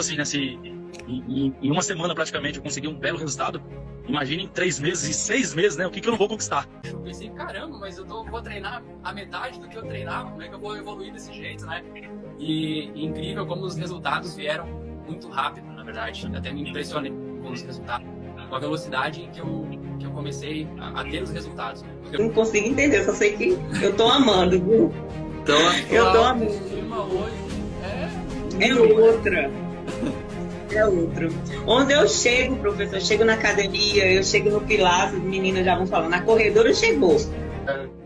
assim, né? Se em uma semana praticamente eu consegui um belo resultado, imagine em 3 meses e 6 meses, né? O que eu não vou conquistar? Eu pensei, caramba, mas vou treinar a metade do que eu treinava, como é que eu vou evoluir desse jeito, né? E incrível como os resultados vieram muito rápido, na verdade. Até me impressionei com os resultados, com a velocidade em que eu comecei a ter os resultados. Eu não consigo entender, só sei que eu tô amando, viu? Então, Eu tô amando. Hoje É outra. É outro. Onde eu chego, professor, eu chego na academia, eu chego no Pilates, as meninas já vão falando, na corredora chegou.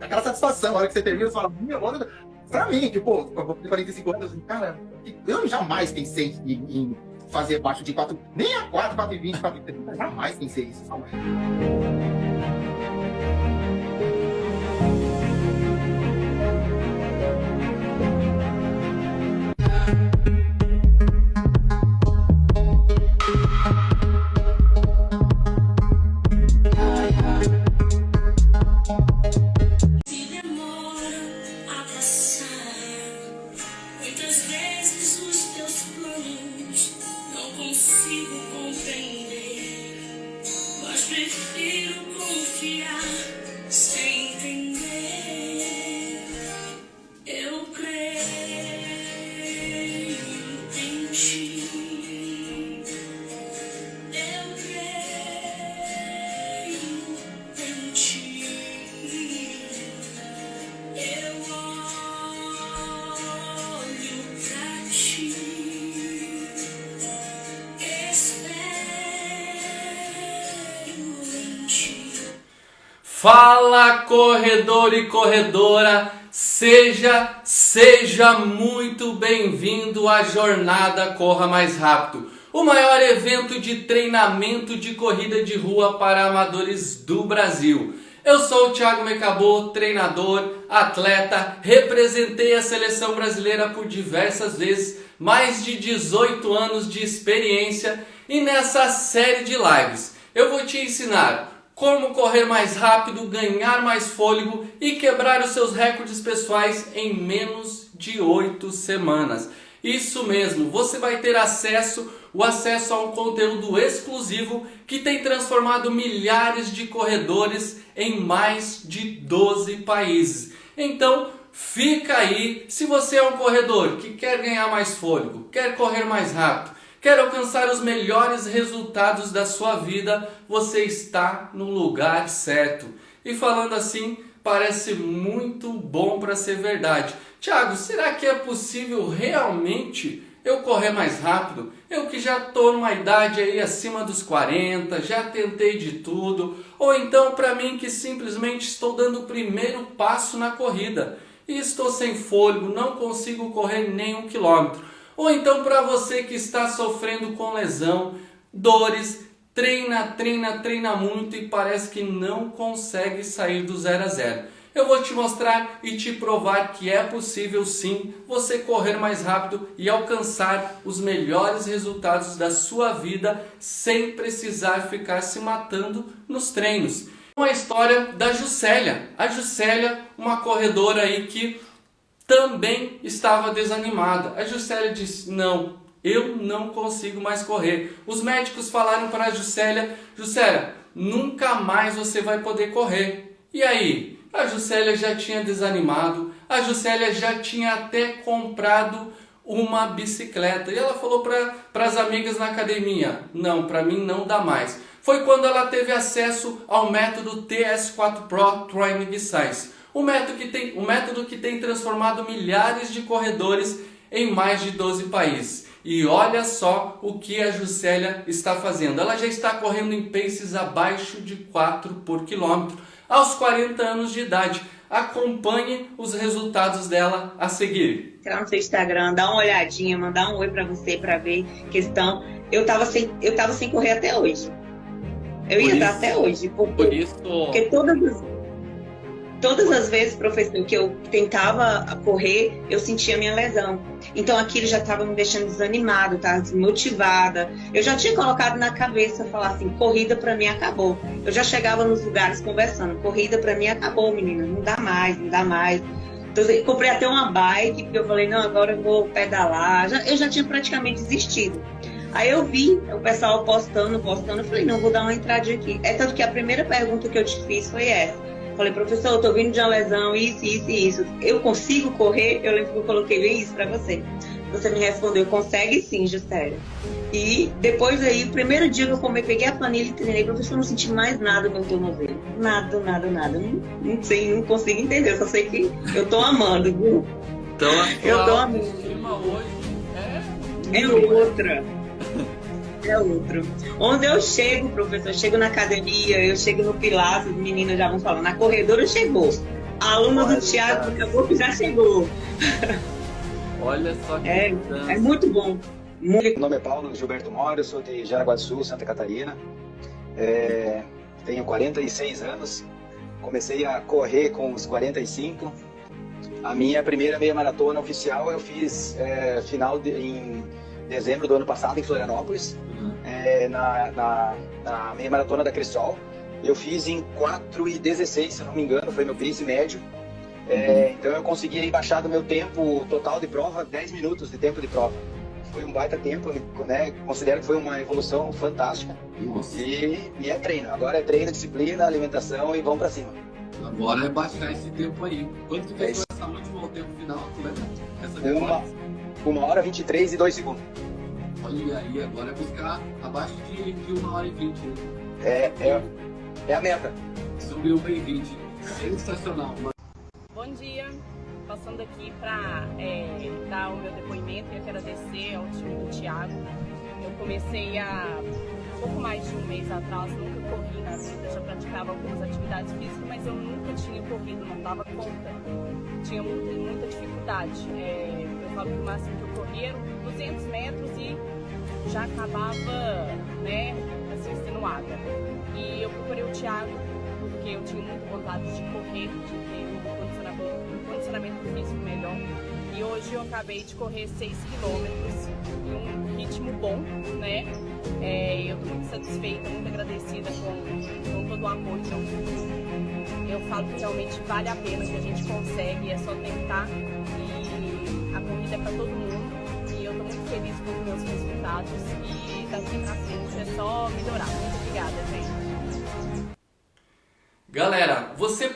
Aquela satisfação, a hora que você termina, você fala, meu, olha, pra mim, tipo, eu vou ter 45 anos, cara, eu jamais pensei em fazer abaixo de 4, nem a 4, 4,20, 4,30, jamais pensei isso, sabe? Prefiro confiar sem entender. Eu creio em ti. Eu creio em ti. Eu olho pra ti. Fala, corredor e corredora, seja muito bem-vindo à Jornada Corra Mais Rápido, o maior evento de treinamento de corrida de rua para amadores do Brasil. Eu sou o Thiago Mecabô, treinador, atleta, representei a seleção brasileira por diversas vezes, mais de 18 anos de experiência, e nessa série de lives eu vou te ensinar como correr mais rápido, ganhar mais fôlego e quebrar os seus recordes pessoais em menos de 8 semanas. Isso mesmo, você vai ter acesso a um conteúdo exclusivo que tem transformado milhares de corredores em mais de 12 países. Então, fica aí, se você é um corredor que quer ganhar mais fôlego, quer correr mais rápido, quer alcançar os melhores resultados da sua vida, você está no lugar certo. E falando assim, parece muito bom para ser verdade. Thiago, será que é possível realmente eu correr mais rápido? Eu que já estou numa idade aí acima dos 40, já tentei de tudo. Ou então para mim que simplesmente estou dando o primeiro passo na corrida e estou sem fôlego, não consigo correr nem 1 quilômetro. Ou então para você que está sofrendo com lesão, dores, treina muito e parece que não consegue sair do 0 a 0. Eu vou te mostrar e te provar que é possível sim você correr mais rápido e alcançar os melhores resultados da sua vida sem precisar ficar se matando nos treinos. Uma história da Juscelia. A Juscelia, uma corredora aí que também estava desanimada. A Juscelia disse, não, eu não consigo mais correr. Os médicos falaram para a Juscelia, Juscelia, nunca mais você vai poder correr. E aí? A Juscelia já tinha desanimado, a Juscelia já tinha até comprado uma bicicleta. E ela falou para as amigas na academia, não, para mim não dá mais. Foi quando ela teve acesso ao método TS4 Pro Training Science. O método que tem transformado milhares de corredores em mais de 12 países. E olha só o que a Juscelia está fazendo. Ela já está correndo em paces abaixo de 4 por quilômetro aos 40 anos de idade. Acompanhe os resultados dela a seguir. Entrar no seu Instagram, dar uma olhadinha, mandar um oi pra você pra ver questão. Eu tava sem correr até hoje. Eu ia estar até hoje. Porque todas as vezes, professor, que eu tentava correr, eu sentia minha lesão. Então aquilo já estava me deixando desanimado, estava desmotivada. Eu já tinha colocado na cabeça, falar assim, corrida para mim acabou. Eu já chegava nos lugares conversando, corrida para mim acabou, menina, não dá mais. Então eu comprei até uma bike, porque eu falei, não, agora eu vou pedalar. Eu já tinha praticamente desistido. Aí eu vi o pessoal postando, eu falei, não, vou dar uma entradinha aqui. É tanto que a primeira pergunta que eu te fiz foi essa. Falei, professor, eu tô vindo de uma lesão, isso. Eu consigo correr? Eu lembro que eu coloquei bem isso pra você. Você me respondeu, consegue sim, Juscelia. E depois aí, o primeiro dia que eu peguei a planilha e treinei, professor, eu não senti mais nada no meu tornozelo. Nada. Não sei, não consigo entender, só sei que eu tô amando, viu? Então, Eu tô amando. hoje É outra. É outro. Onde eu chego, professor, eu chego na academia, eu chego no Pilates, os meninos já vão falando, na corredora chegou. A aluna do Thiago acabou que já chegou. olha só que É muito bom. Meu nome é Paulo Gilberto Mora, eu sou de Jaraguá do Sul, Santa Catarina. Tenho 46 anos, comecei a correr com os 45. A minha primeira meia maratona oficial eu fiz em dezembro do ano passado em Florianópolis, na meia maratona da Cressol. Eu fiz em 4:16, se não me engano, foi meu pace médio. Então eu consegui aí baixar do meu tempo total de prova 10 minutos de tempo de prova. Foi um baita tempo, né? Considero que foi uma evolução fantástica. E é treino. Agora é treino, disciplina, alimentação e vamos pra cima. Agora é baixar esse tempo aí. Quanto que fez essa última, o tempo final? Tu lembra? Essa depois? 1h23 e 2 segundos. Olha aí, agora é buscar abaixo de 1h20. É a meta. Subiu bem 20. Sensacional. Bom dia, passando aqui para dar o meu depoimento e agradecer ao time do Thiago. Eu comecei há pouco mais de um mês atrás, nunca corri na vida, já praticava algumas atividades físicas, mas eu nunca tinha corrido, não dava conta, tinha muita dificuldade. Eu falo que o máximo que eu corria era 200 metros e já acabava, né, assim, extenuada. E eu procurei o Thiago porque eu tinha muita vontade de correr, de ter um condicionamento físico melhor. E hoje eu acabei de correr 6 quilômetros em um ritmo bom, né? Eu estou muito satisfeita, muito agradecida com todo o apoio. Então, eu falo que realmente vale a pena, que a gente consegue, é só tentar. E a corrida é para todo mundo. E eu estou muito feliz com os meus resultados. E daqui para frente é só melhorar. Muito obrigada, gente. Galera, você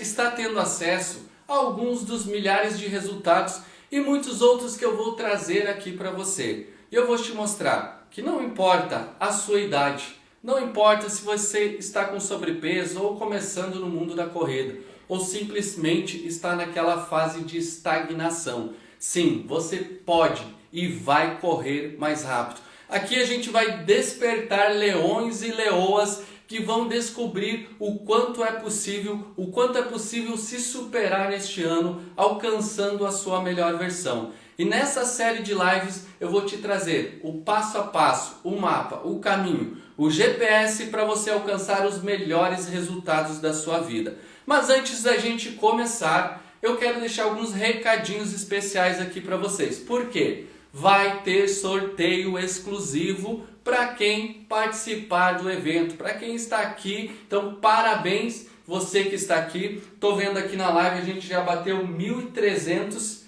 está tendo acesso a alguns dos milhares de resultados e muitos outros que eu vou trazer aqui para você. E eu vou te mostrar que não importa a sua idade, não importa se você está com sobrepeso ou começando no mundo da corrida, ou simplesmente está naquela fase de estagnação. Sim, você pode e vai correr mais rápido. Aqui a gente vai despertar leões e leoas que vão descobrir o quanto é possível se superar neste ano, alcançando a sua melhor versão. E nessa série de lives eu vou te trazer o passo a passo, o mapa, o caminho, o GPS para você alcançar os melhores resultados da sua vida. Mas antes da gente começar, eu quero deixar alguns recadinhos especiais aqui para vocês. Por quê? Vai ter sorteio exclusivo para quem participar do evento, para quem está aqui. Então, parabéns você que está aqui. Estou vendo aqui na live, a gente já bateu 1.300,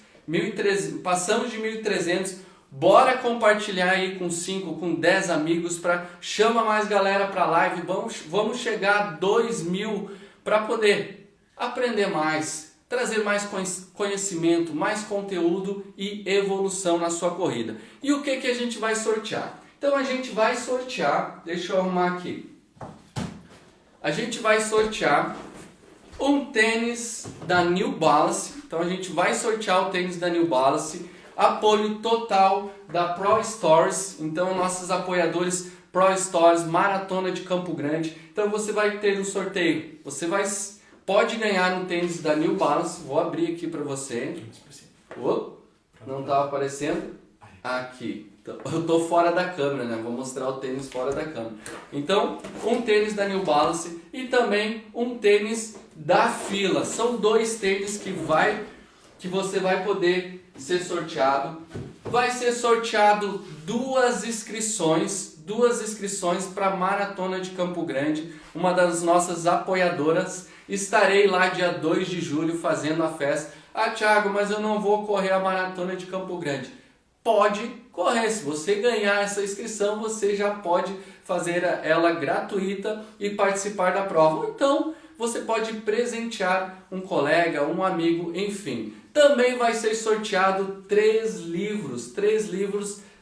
passamos de 1.300. Bora compartilhar aí com 5, com 10 amigos, chama mais galera para a live. Vamos chegar a 2.000 para poder aprender mais, trazer mais conhecimento, mais conteúdo e evolução na sua corrida. E o que a gente vai sortear? Então a gente vai sortear, deixa eu arrumar aqui. A gente vai sortear um tênis da New Balance. Então a gente vai sortear o tênis da New Balance. Apoio total da Pro Stories. Então nossos apoiadores Pro Stories, Maratona de Campo Grande. Então você vai ter um sorteio. Você pode ganhar um tênis da New Balance. Vou abrir aqui para você. Não estava aparecendo? Aqui. Eu estou fora da câmera, né? Vou mostrar o tênis fora da câmera. Então, um tênis da New Balance e também um tênis da Fila. São 2 tênis que você vai poder ser sorteado. Vai ser sorteado 2 inscrições para a Maratona de Campo Grande, uma das nossas apoiadoras. Estarei lá dia 2 de julho fazendo a festa. Ah, Thiago, mas eu não vou correr a Maratona de Campo Grande. Pode correr. Se você ganhar essa inscrição, você já pode fazer ela gratuita e participar da prova. Ou então, você pode presentear um colega, um amigo, enfim. Também vai ser sorteado 3 livros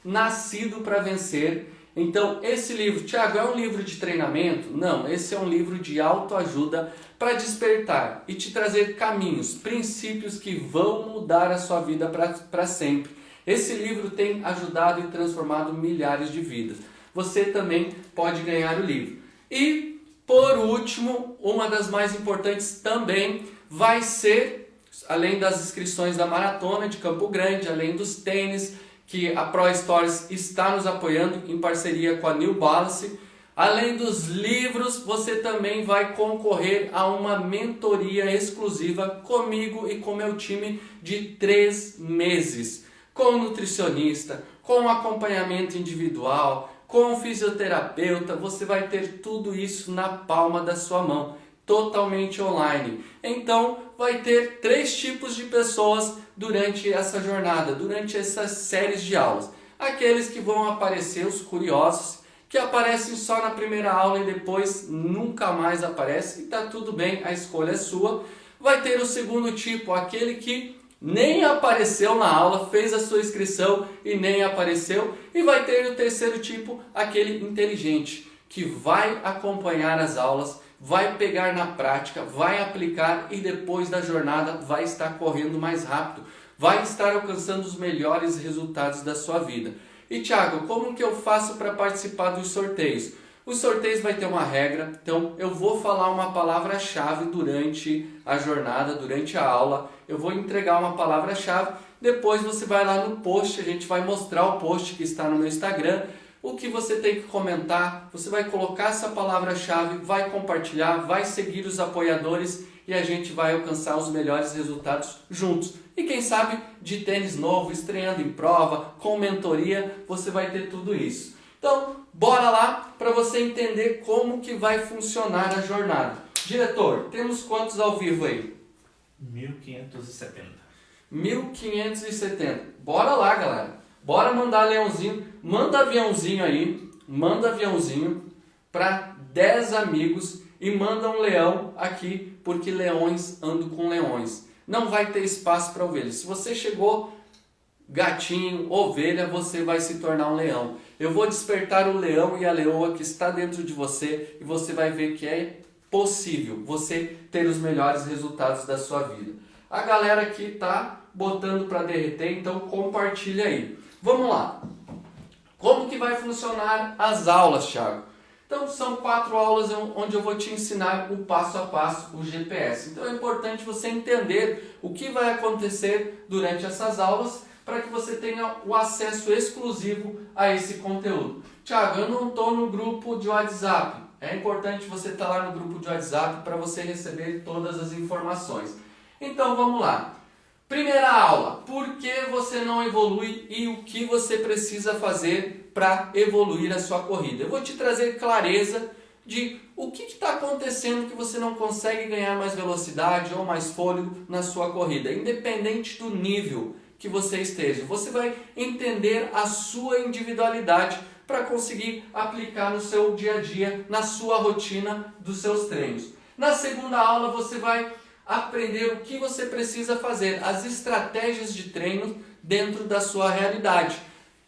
Nascido para Vencer. Então, esse livro, Thiago, é um livro de treinamento? Não, esse é um livro de autoajuda para despertar e te trazer caminhos, princípios que vão mudar a sua vida para sempre. Esse livro tem ajudado e transformado milhares de vidas. Você também pode ganhar o livro. E, por último, uma das mais importantes também vai ser, além das inscrições da Maratona de Campo Grande, além dos tênis, que a Pro Stories está nos apoiando em parceria com a New Balance. Além dos livros, você também vai concorrer a uma mentoria exclusiva comigo e com meu time de 3 meses. Com nutricionista, com acompanhamento individual, com fisioterapeuta, você vai ter tudo isso na palma da sua mão, totalmente online. Então, vai ter 3 tipos de pessoas durante essa jornada, durante essas séries de aulas. Aqueles que vão aparecer, os curiosos, que aparecem só na primeira aula e depois nunca mais aparecem, e tá tudo bem, a escolha é sua. Vai ter o segundo tipo, aquele que nem apareceu na aula, fez a sua inscrição e nem apareceu. E vai ter o terceiro tipo, aquele inteligente, que vai acompanhar as aulas, vai pegar na prática, vai aplicar e depois da jornada vai estar correndo mais rápido, vai estar alcançando os melhores resultados da sua vida. E Thiago, como que eu faço para participar dos sorteios? Os sorteios vai ter uma regra, então eu vou falar uma palavra-chave durante a jornada, durante a aula. Eu vou entregar uma palavra-chave, depois você vai lá no post, a gente vai mostrar o post que está no meu Instagram. O que você tem que comentar, você vai colocar essa palavra-chave, vai compartilhar, vai seguir os apoiadores e a gente vai alcançar os melhores resultados juntos. E quem sabe de tênis novo, estreando em prova, com mentoria, você vai ter tudo isso. Então, bora lá para você entender como que vai funcionar a jornada. Diretor, temos quantos ao vivo aí? 1570. 1570. Bora lá, galera. Bora mandar leãozinho. Manda aviãozinho aí. Manda aviãozinho para 10 amigos e manda um leão aqui, porque leões andam com leões. Não vai ter espaço para ovelha. Se você chegou gatinho, ovelha, você vai se tornar um leão. Eu vou despertar o leão e a leoa que está dentro de você e você vai ver que é possível você ter os melhores resultados da sua vida. A galera aqui está botando para derreter, então compartilha aí. Vamos lá. Como que vai funcionar as aulas, Thiago? Então são 4 aulas onde eu vou te ensinar o passo a passo, o GPS. Então é importante você entender o que vai acontecer durante essas aulas para que você tenha o acesso exclusivo a esse conteúdo. Thiago, eu não estou no grupo de WhatsApp. É importante você estar lá no grupo de WhatsApp para você receber todas as informações. Então vamos lá. Primeira aula, por que você não evolui e o que você precisa fazer para evoluir a sua corrida. Eu vou te trazer clareza de o que está acontecendo que você não consegue ganhar mais velocidade ou mais fôlego na sua corrida, independente do nível que você esteja. Você vai entender a sua individualidade para conseguir aplicar no seu dia a dia, na sua rotina dos seus treinos. Na segunda aula você vai aprender o que você precisa fazer, as estratégias de treino dentro da sua realidade.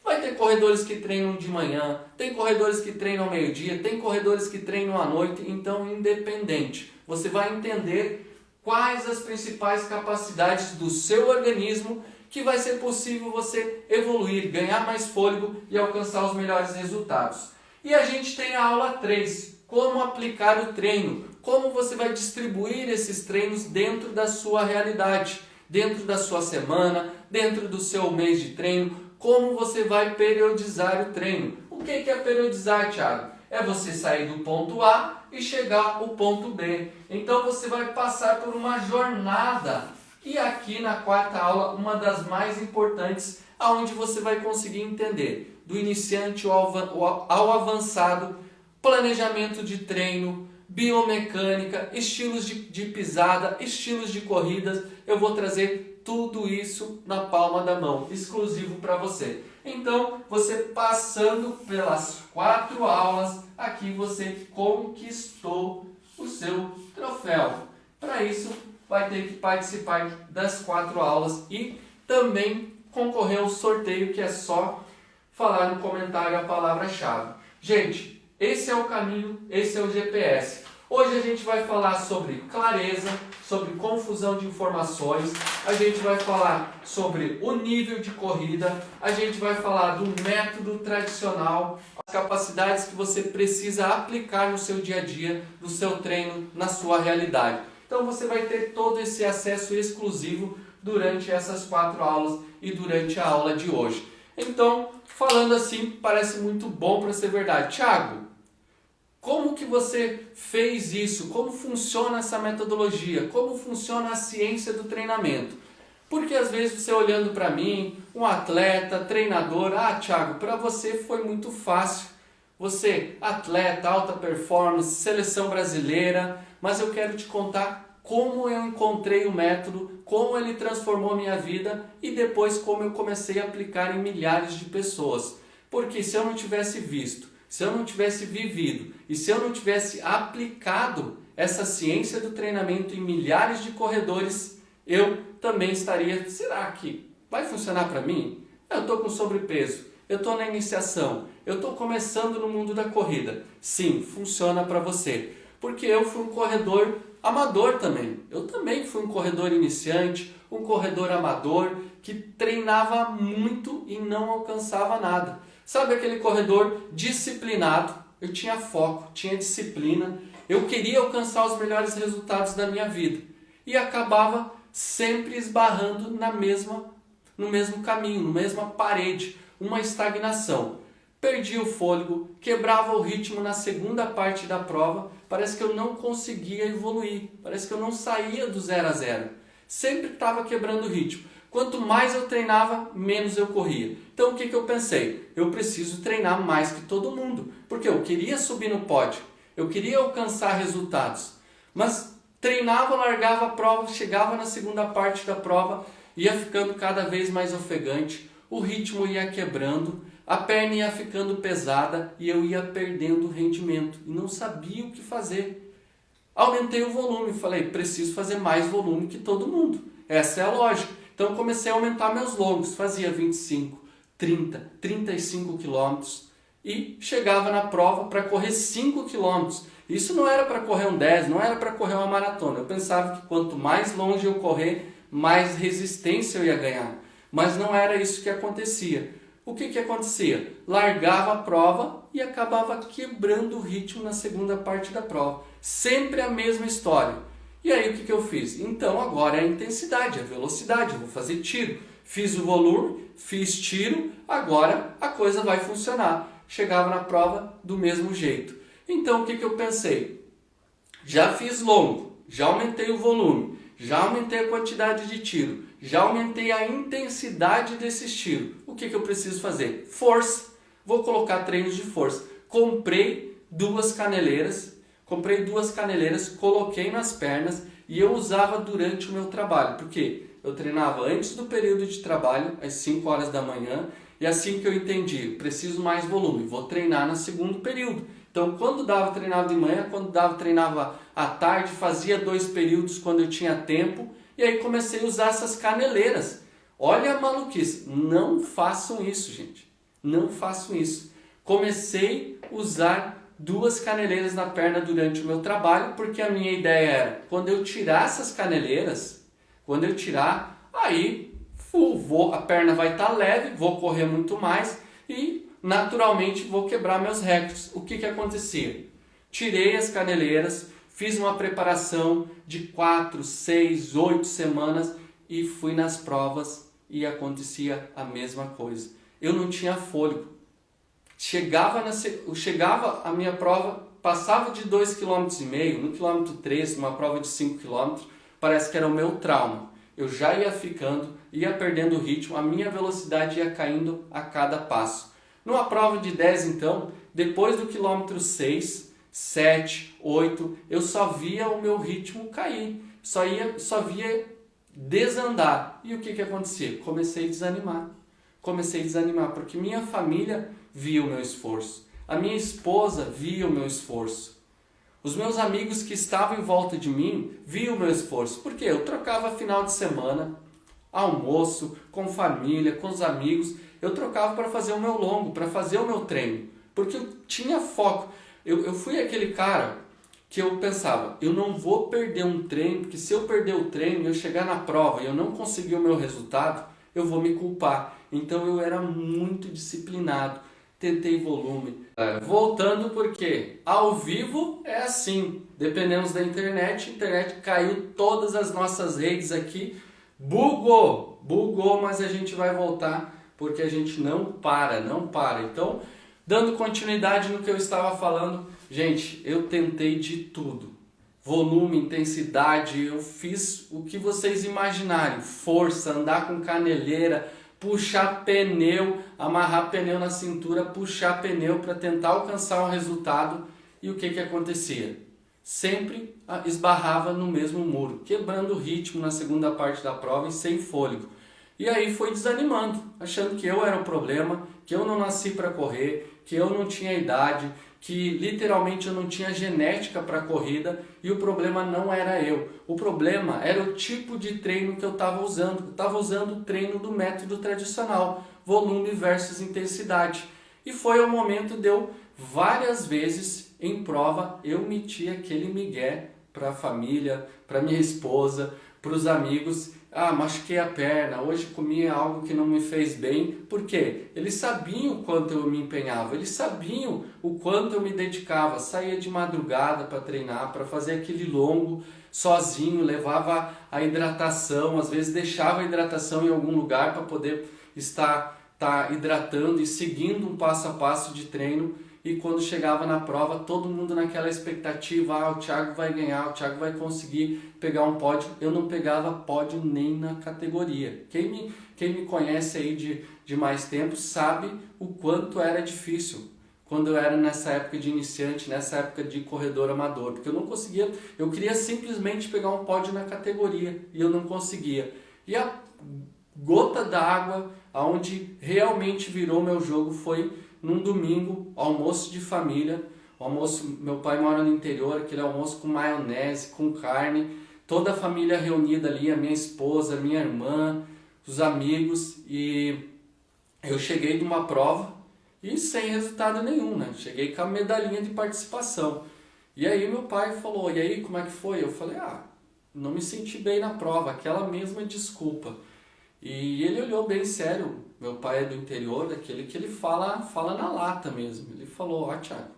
Vai ter corredores que treinam de manhã, tem corredores que treinam ao meio-dia, tem corredores que treinam à noite, então independente. Você vai entender quais as principais capacidades do seu organismo que vai ser possível você evoluir, ganhar mais fôlego e alcançar os melhores resultados. E a gente tem a aula 3, como aplicar o treino, como você vai distribuir esses treinos dentro da sua realidade, dentro da sua semana, dentro do seu mês de treino, como você vai periodizar o treino. O que é periodizar, Thiago? É você sair do ponto A e chegar ao ponto B. Então você vai passar por uma jornada. E aqui na quarta aula, uma das mais importantes, onde você vai conseguir entender do iniciante ao avançado, planejamento de treino, biomecânica, estilos de pisada, estilos de corridas. Eu vou trazer tudo isso na palma da mão, exclusivo para você. Então, você passando pelas 4 aulas, aqui você conquistou o seu troféu. Para isso, vai ter que participar das 4 aulas e também concorrer ao sorteio, que é só falar no comentário a palavra-chave. Gente, esse é o caminho, esse é o GPS. Hoje a gente vai falar sobre clareza, sobre confusão de informações, a gente vai falar sobre o nível de corrida, a gente vai falar do método tradicional, as capacidades que você precisa aplicar no seu dia a dia, no seu treino, na sua realidade. Então você vai ter todo esse acesso exclusivo durante essas 4 aulas e durante a aula de hoje. Então, falando assim, parece muito bom para ser verdade. Thiago, como que você fez isso? Como funciona essa metodologia? Como funciona a ciência do treinamento? Porque às vezes você olhando para mim, um atleta, treinador, Thiago, para você foi muito fácil. Você, atleta, alta performance, seleção brasileira, mas eu quero te contar como eu encontrei o método, como ele transformou minha vida e depois como eu comecei a aplicar em milhares de pessoas. Porque se eu não tivesse visto, se eu não tivesse vivido e se eu não tivesse aplicado essa ciência do treinamento em milhares de corredores, eu também estaria, será que vai funcionar para mim? Eu estou com sobrepeso, eu estou na iniciação, eu estou começando no mundo da corrida. Sim, funciona para você, porque eu fui um corredor amador também. Eu também fui um corredor iniciante, um corredor amador que treinava muito e não alcançava nada. Sabe aquele corredor disciplinado? Eu tinha foco, tinha disciplina, eu queria alcançar os melhores resultados da minha vida e acabava sempre esbarrando no mesmo caminho, na mesma parede, uma estagnação. Perdi o fôlego, quebrava o ritmo na segunda parte da prova, parece que eu não conseguia evoluir, parece que eu não saía do 0 a 0. Sempre estava quebrando o ritmo. Quanto mais eu treinava, menos eu corria. Então o que eu pensei? Eu preciso treinar mais que todo mundo, porque eu queria subir no pódio, eu queria alcançar resultados, mas treinava, largava a prova, chegava na segunda parte da prova, ia ficando cada vez mais ofegante, o ritmo ia quebrando, a perna ia ficando pesada e eu ia perdendo rendimento e não sabia o que fazer. Aumentei o volume, falei, preciso fazer mais volume que todo mundo. Essa é a lógica. Então comecei a aumentar meus longos, fazia 25, 30, 35 quilômetros e chegava na prova para correr 5 quilômetros. Isso não era para correr um 10, não era para correr uma maratona. Eu pensava que quanto mais longe eu correr, mais resistência eu ia ganhar. Mas não era isso que acontecia. O que acontecia? Largava a prova e acabava quebrando o ritmo na segunda parte da prova. Sempre a mesma história. E aí o que eu fiz? Então agora é a intensidade, a velocidade, eu vou fazer tiro. Fiz o volume, fiz tiro, agora a coisa vai funcionar. Chegava na prova do mesmo jeito. Então o que eu pensei? Já fiz longo, já aumentei o volume, já aumentei a quantidade de tiro, já aumentei a intensidade desses tiros. O que eu preciso fazer? Força. Vou colocar treinos de força. Comprei duas caneleiras, coloquei nas pernas e eu usava durante o meu trabalho. Porque eu treinava antes do período de trabalho, às 5 horas da manhã, e assim que eu entendi, preciso mais volume, vou treinar no segundo período. Então, quando dava, treinava de manhã, quando dava, treinava à tarde, fazia 2 períodos quando eu tinha tempo, e aí comecei a usar essas caneleiras. Olha a maluquice, não façam isso, gente, não façam isso. Comecei a usar 2 caneleiras na perna durante o meu trabalho, porque a minha ideia era, quando eu tirar essas caneleiras, aí a perna vai estar leve, vou correr muito mais e naturalmente vou quebrar meus recordes. O que acontecia? Tirei as caneleiras, fiz uma preparação de 4, 6, 8 semanas e fui nas provas e acontecia a mesma coisa. Eu não tinha fôlego. Chegava a minha prova, passava de 2,5 km, no quilômetro 3, numa prova de 5 km, parece que era o meu trauma. Eu já ia ia perdendo o ritmo, a minha velocidade ia caindo a cada passo. Numa prova de 10, então, depois do quilômetro 6, 7, 8, eu só via o meu ritmo cair, só via desandar. E o que acontecia? Comecei a desanimar. comecei a desanimar, porque minha família via o meu esforço, a minha esposa via o meu esforço, os meus amigos que estavam em volta de mim viam o meu esforço, porque eu trocava final de semana, almoço, com família, com os amigos, eu trocava para fazer o meu longo, para fazer o meu treino, porque eu tinha foco. Eu fui aquele cara que eu pensava, eu não vou perder um treino, porque se eu perder o treino e eu chegar na prova e eu não conseguir o meu resultado, eu vou me culpar. Então eu era muito disciplinado, tentei volume. Voltando porque ao vivo é assim, dependemos da internet, a internet caiu todas as nossas redes aqui, bugou, mas a gente vai voltar porque a gente não para. Então, dando continuidade no que eu estava falando, gente, eu tentei de tudo. Volume, intensidade, eu fiz o que vocês imaginarem. Força, andar com caneleira, puxar pneu, amarrar pneu na cintura, puxar pneu para tentar alcançar um resultado. E o que acontecia? Sempre esbarrava no mesmo muro, quebrando o ritmo na segunda parte da prova e sem fôlego. E aí foi desanimando, achando que eu era o problema, que eu não nasci para correr, que eu não tinha idade, que literalmente eu não tinha genética para a corrida, e o problema não era eu. O problema era o tipo de treino que eu estava usando. Eu estava usando o treino do método tradicional, volume versus intensidade. E foi o momento de eu, várias vezes em prova, eu meti aquele migué para a família, para minha esposa, para os amigos. Machuquei a perna, hoje comi algo que não me fez bem. Por quê? Eles sabiam o quanto eu me empenhava, eles sabiam o quanto eu me dedicava. Saía de madrugada para treinar, para fazer aquele longo sozinho, levava a hidratação, às vezes deixava a hidratação em algum lugar para poder estar hidratando e seguindo um passo a passo de treino. E quando chegava na prova, todo mundo naquela expectativa, o Thiago vai ganhar, o Thiago vai conseguir pegar um pódio. Eu não pegava pódio nem na categoria. Quem me conhece aí de mais tempo sabe o quanto era difícil quando eu era nessa época de iniciante, nessa época de corredor amador. Porque eu não conseguia, eu queria simplesmente pegar um pódio na categoria e eu não conseguia. E a gota d'água, aonde realmente virou meu jogo, foi num domingo, almoço de família, meu pai mora no interior, aquele almoço com maionese, com carne, toda a família reunida ali, a minha esposa, a minha irmã, os amigos, e eu cheguei de uma prova e sem resultado nenhum, né? Cheguei com a medalhinha de participação. E aí meu pai falou, e aí como é que foi? Eu falei, não me senti bem na prova, aquela mesma desculpa. E ele olhou bem sério, meu pai é do interior, daquele que ele fala na lata mesmo. Ele falou, Thiago,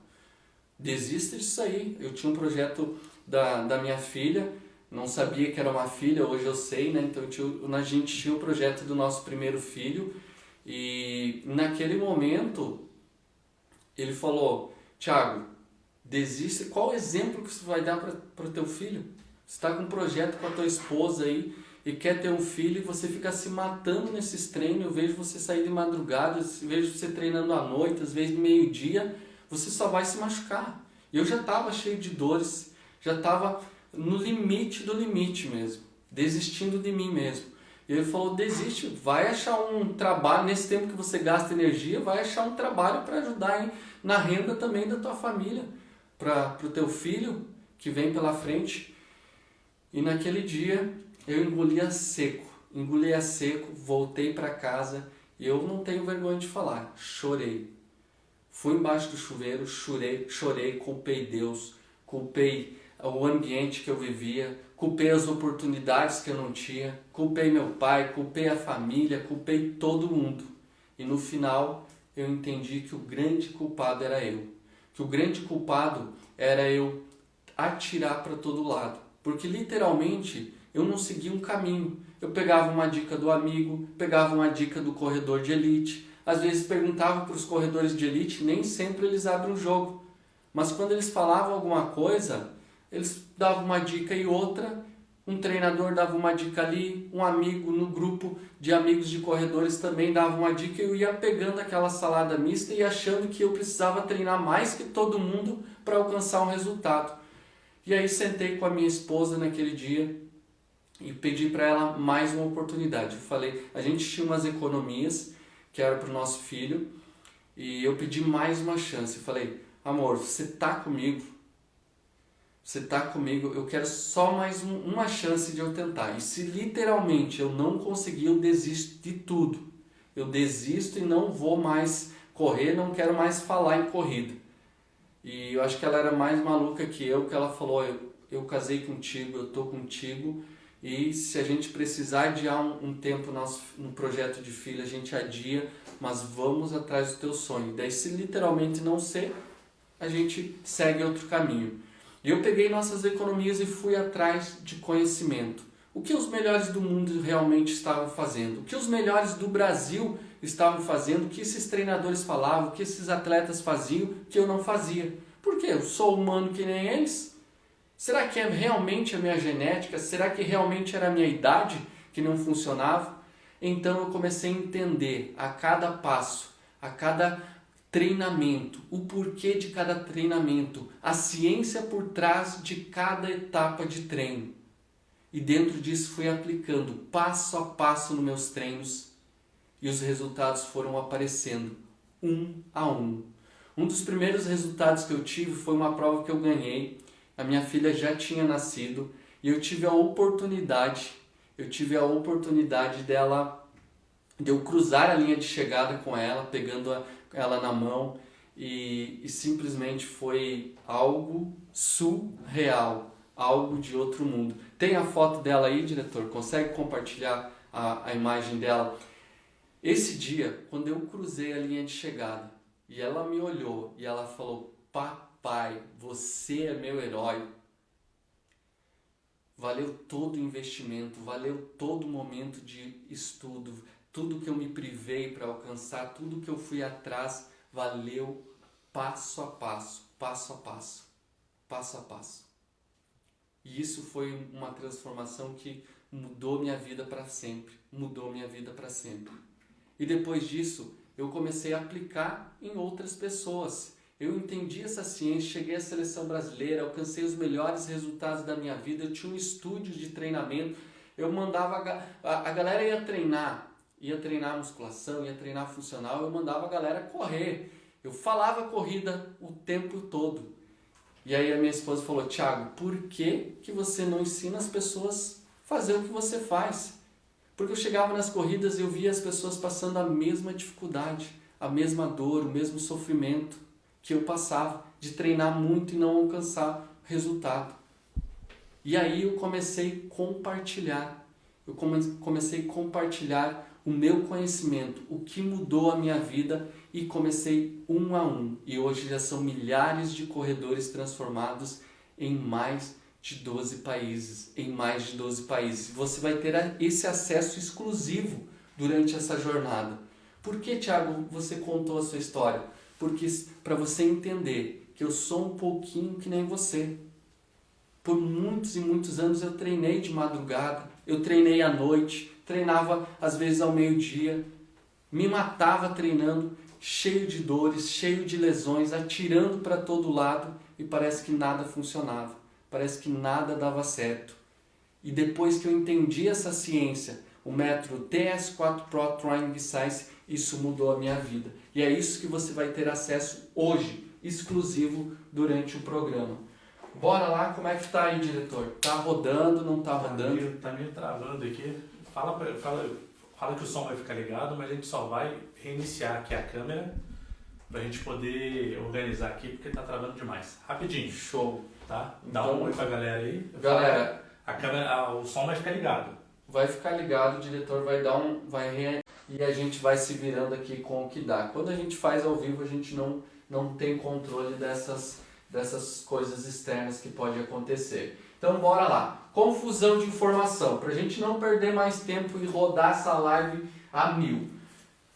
desista disso aí. Eu tinha um projeto da minha filha, não sabia que era uma filha, hoje eu sei, né? Então a gente tinha o projeto do nosso primeiro filho. E naquele momento, ele falou, Thiago, desista. Qual o exemplo que você vai dar para o teu filho? Você está com um projeto com a tua esposa aí, e quer ter um filho e você fica se matando nesses treinos. Eu vejo você sair de madrugada, eu vejo você treinando à noite, às vezes meio-dia, você só vai se machucar. E eu já estava cheio de dores, já estava no limite do limite mesmo, desistindo de mim mesmo. E ele falou, desiste, vai achar um trabalho, nesse tempo que você gasta energia, vai achar um trabalho para ajudar na renda também da tua família, para o teu filho que vem pela frente. E naquele dia eu engolia seco, voltei para casa e eu não tenho vergonha de falar, chorei. Fui embaixo do chuveiro, chorei, culpei Deus, culpei o ambiente que eu vivia, culpei as oportunidades que eu não tinha, culpei meu pai, culpei a família, culpei todo mundo. E no final eu entendi que o grande culpado era eu, que o grande culpado era eu atirar para todo lado, porque literalmente eu não seguia um caminho. Eu pegava uma dica do amigo, pegava uma dica do corredor de elite. Às vezes perguntava para os corredores de elite, nem sempre eles abrem o jogo. Mas quando eles falavam alguma coisa, eles davam uma dica e outra. Um treinador dava uma dica ali, um amigo no grupo de amigos de corredores também dava uma dica. E eu ia pegando aquela salada mista e achando que eu precisava treinar mais que todo mundo para alcançar um resultado. E aí sentei com a minha esposa naquele dia e pedi para ela mais uma oportunidade. Eu falei, a gente tinha umas economias que era para o nosso filho, e eu pedi mais uma chance. Eu falei, amor, você tá comigo? Você tá comigo? Eu quero só mais uma chance de eu tentar. E se literalmente eu não conseguir, eu desisto de tudo. Eu desisto e não vou mais correr, não quero mais falar em corrida. E eu acho que ela era mais maluca que ela falou, eu casei contigo, eu tô contigo, e se a gente precisar adiar um tempo no projeto de filho, a gente adia, mas vamos atrás do teu sonho. Daí se literalmente não ser, a gente segue outro caminho. E eu peguei nossas economias e fui atrás de conhecimento. O que os melhores do mundo realmente estavam fazendo? O que os melhores do Brasil estavam fazendo? O que esses treinadores falavam? O que esses atletas faziam que eu não fazia? Por quê? Eu sou humano que nem eles? Será que é realmente a minha genética? Será que realmente era a minha idade que não funcionava? Então eu comecei a entender a cada passo, a cada treinamento, o porquê de cada treinamento, a ciência por trás de cada etapa de treino. E dentro disso fui aplicando passo a passo nos meus treinos e os resultados foram aparecendo um a um. Um dos primeiros resultados que eu tive foi uma prova que eu ganhei. A minha filha já tinha nascido e eu tive a oportunidade de eu cruzar a linha de chegada com ela, pegando ela na mão, e simplesmente foi algo surreal, algo de outro mundo. Tem a foto dela aí, diretor? Consegue compartilhar a imagem dela? Esse dia, quando eu cruzei a linha de chegada e ela me olhou e ela falou, papai, você é meu herói. Valeu todo o investimento, valeu todo o momento de estudo, tudo que eu me privei para alcançar, tudo que eu fui atrás, valeu passo a passo, passo a passo, passo a passo. E isso foi uma transformação que mudou minha vida para sempre, mudou minha vida para sempre. E depois disso, eu comecei a aplicar em outras pessoas. Eu entendi essa ciência, cheguei à seleção brasileira, alcancei os melhores resultados da minha vida, eu tinha um estúdio de treinamento, eu mandava, a galera ia treinar musculação, ia treinar funcional, eu mandava a galera correr, eu falava corrida o tempo todo. E aí a minha esposa falou, Thiago, por que você não ensina as pessoas a fazer o que você faz? Porque eu chegava nas corridas e eu via as pessoas passando a mesma dificuldade, a mesma dor, o mesmo sofrimento que eu passava, de treinar muito e não alcançar resultado. E aí eu comecei a compartilhar o meu conhecimento, o que mudou a minha vida, e comecei um a um. E hoje já são milhares de corredores transformados em mais de 12 países. Você vai ter esse acesso exclusivo durante essa jornada. Por que, Thiago, você contou a sua história? Porque para você entender que eu sou um pouquinho que nem você. Por muitos e muitos anos eu treinei de madrugada, eu treinei à noite, treinava às vezes ao meio-dia, me matava treinando, cheio de dores, cheio de lesões, atirando para todo lado, e parece que nada funcionava, parece que nada dava certo. E depois que eu entendi essa ciência, o método TS4 Pro Training Science, isso mudou a minha vida. E é isso que você vai ter acesso hoje, exclusivo durante o programa. Bora lá, como é que tá aí, diretor? Tá rodando, não tá rodando? Tá meio travando aqui. Fala que o som vai ficar ligado, mas a gente só vai reiniciar aqui a câmera pra gente poder organizar aqui, porque tá travando demais. Rapidinho. Show. Tá? Dá um oi pra galera aí. Galera, a câmera, o som vai ficar ligado. Vai ficar ligado, o diretor e a gente vai se virando aqui com o que dá. Quando a gente faz ao vivo, a gente não tem controle dessas coisas externas que pode acontecer. Então bora lá. Confusão de informação, para a gente não perder mais tempo e rodar essa live a 1000.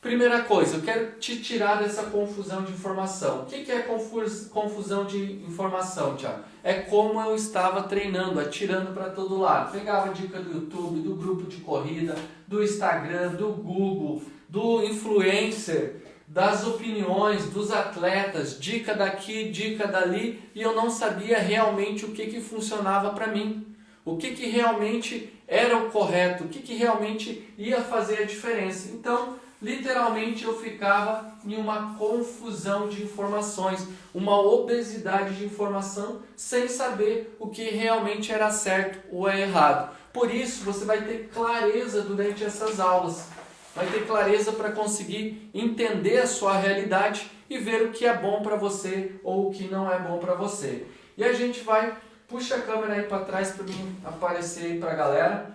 Primeira coisa, eu quero te tirar dessa confusão de informação. O que é confusão de informação, Thiago? É como eu estava treinando, atirando para todo lado. Pegava dica do YouTube, do grupo de corrida, do Instagram, do Google, do influencer, das opiniões dos atletas, dica daqui, dica dali, e eu não sabia realmente o que funcionava para mim. O que realmente era o correto, o que realmente ia fazer a diferença. Então, literalmente eu ficava em uma confusão de informações, uma obesidade de informação, sem saber o que realmente era certo ou é errado. Por isso, você vai ter clareza durante essas aulas, vai ter clareza para conseguir entender a sua realidade e ver o que é bom para você ou o que não é bom para você. E a gente vai, puxa a câmera aí para trás para mim aparecer aí para a galera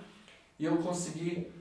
e eu conseguir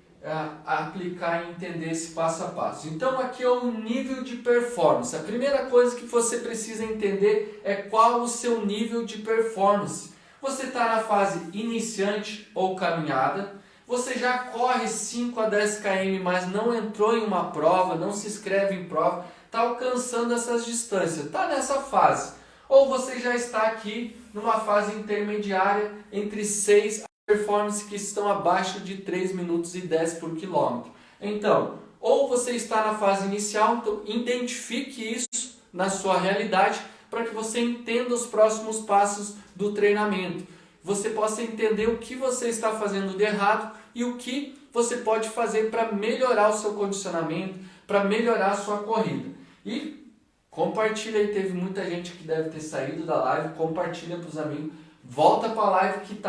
aplicar e entender esse passo a passo. Então aqui é o nível de performance. A primeira coisa que você precisa entender é qual o seu nível de performance. Você está na fase iniciante ou caminhada, você já corre 5 a 10 km, mas não entrou em uma prova, não se inscreve em prova, está alcançando essas distâncias, está nessa fase. Ou você já está aqui numa fase intermediária entre 6 performances que estão abaixo de 3 minutos e 10 por quilômetro. Então, ou você está na fase inicial, então identifique isso na sua realidade para que você entenda os próximos passos do treinamento. Você possa entender o que você está fazendo de errado e o que você pode fazer para melhorar o seu condicionamento, para melhorar a sua corrida. E compartilha aí, teve muita gente que deve ter saído da live, compartilha para os amigos, volta para a live que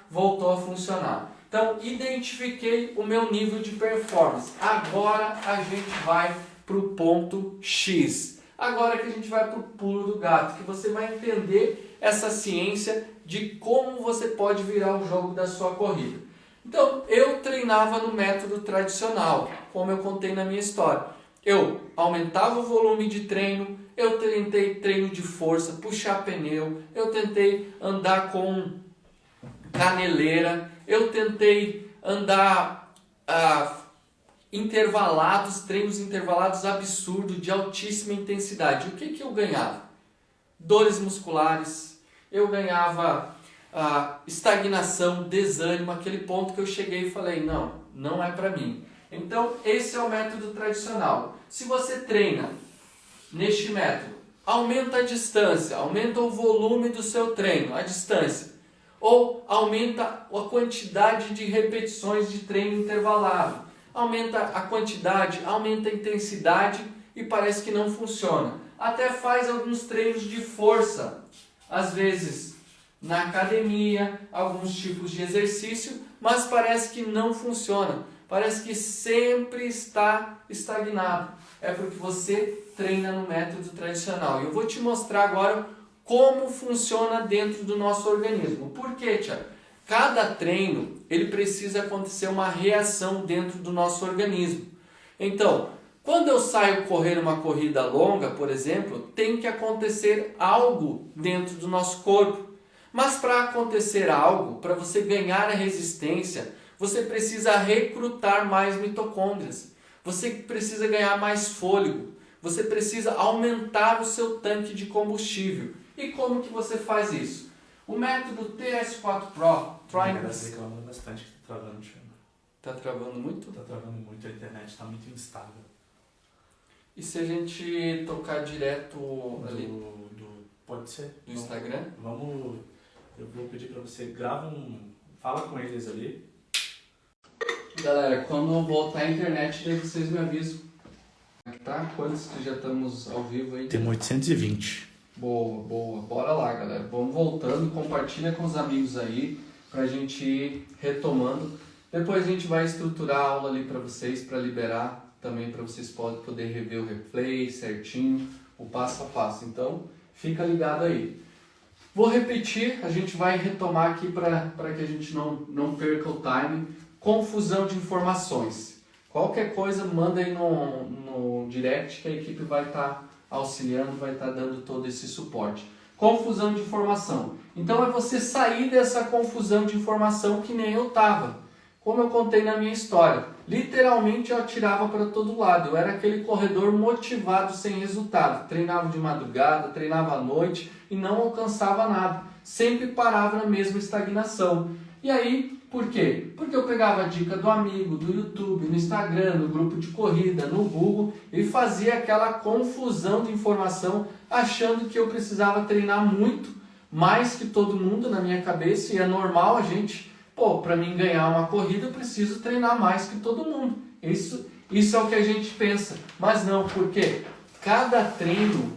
voltou a funcionar. Então, identifiquei o meu nível de performance. Agora a gente vai para o ponto X. Agora que a gente vai para o pulo do gato, que você vai entender essa ciência de como você pode virar o jogo da sua corrida. Então, eu treinava no método tradicional, como eu contei na minha história. Eu aumentava o volume de treino, eu tentei treino de força, puxar pneu, eu tentei andar com caneleira, eu tentei andar treinos intervalados absurdos, de altíssima intensidade. O que eu ganhava? Dores musculares, eu ganhava estagnação, desânimo, aquele ponto que eu cheguei e falei, não é para mim. Então, esse é o método tradicional. Se você treina neste método, aumenta a distância, aumenta o volume do seu treino, a distância, ou aumenta a quantidade de repetições de treino intervalado, aumenta a quantidade, aumenta a intensidade e parece que não funciona. Até faz alguns treinos de força, às vezes na academia, alguns tipos de exercício, mas parece que não funciona. Parece que sempre está estagnado. É porque você treina no método tradicional. E eu vou te mostrar agora como funciona dentro do nosso organismo. Por quê, Thiago? Cada treino, ele precisa acontecer uma reação dentro do nosso organismo. Então, quando eu saio correr uma corrida longa, por exemplo, tem que acontecer algo dentro do nosso corpo. Mas para acontecer algo, para você ganhar a resistência, você precisa recrutar mais mitocôndrias, você precisa ganhar mais fôlego, você precisa aumentar o seu tanque de combustível. E como que você faz isso? O método TS4 Pro Está reclamando bastante que está travando, Thiago. Está travando muito? Está travando muito, a internet está muito instável. E se a gente tocar direto ali pode ser. do Instagram? Eu vou pedir para você, fala com eles ali. Galera, quando voltar a internet, daí vocês me avisam. Tá? Quantos que já estamos ao vivo aí? Temos 820. Boa. Bora lá, galera. Vamos voltando, compartilha com os amigos aí, pra gente ir retomando. Depois a gente vai estruturar a aula ali para vocês, para liberar também, para vocês poder rever o replay certinho, o passo a passo. Então, fica ligado aí. Vou repetir, a gente vai retomar aqui para que a gente não perca o time. Confusão de informações. Qualquer coisa, manda aí no direct que a equipe vai estar auxiliando, vai estar dando todo esse suporte. Confusão de informação. Então é você sair dessa confusão de informação que nem eu estava. Como eu contei na minha história. Literalmente eu atirava para todo lado. Eu era aquele corredor motivado sem resultado. Treinava de madrugada, treinava à noite e não alcançava nada. Sempre parava na mesma estagnação. E aí, por quê? Porque eu pegava a dica do amigo, do YouTube, no Instagram, no grupo de corrida, no Google e fazia aquela confusão de informação achando que eu precisava treinar muito, mais que todo mundo na minha cabeça, e é normal a gente, para mim ganhar uma corrida eu preciso treinar mais que todo mundo. Isso é o que a gente pensa, mas não, porque cada treino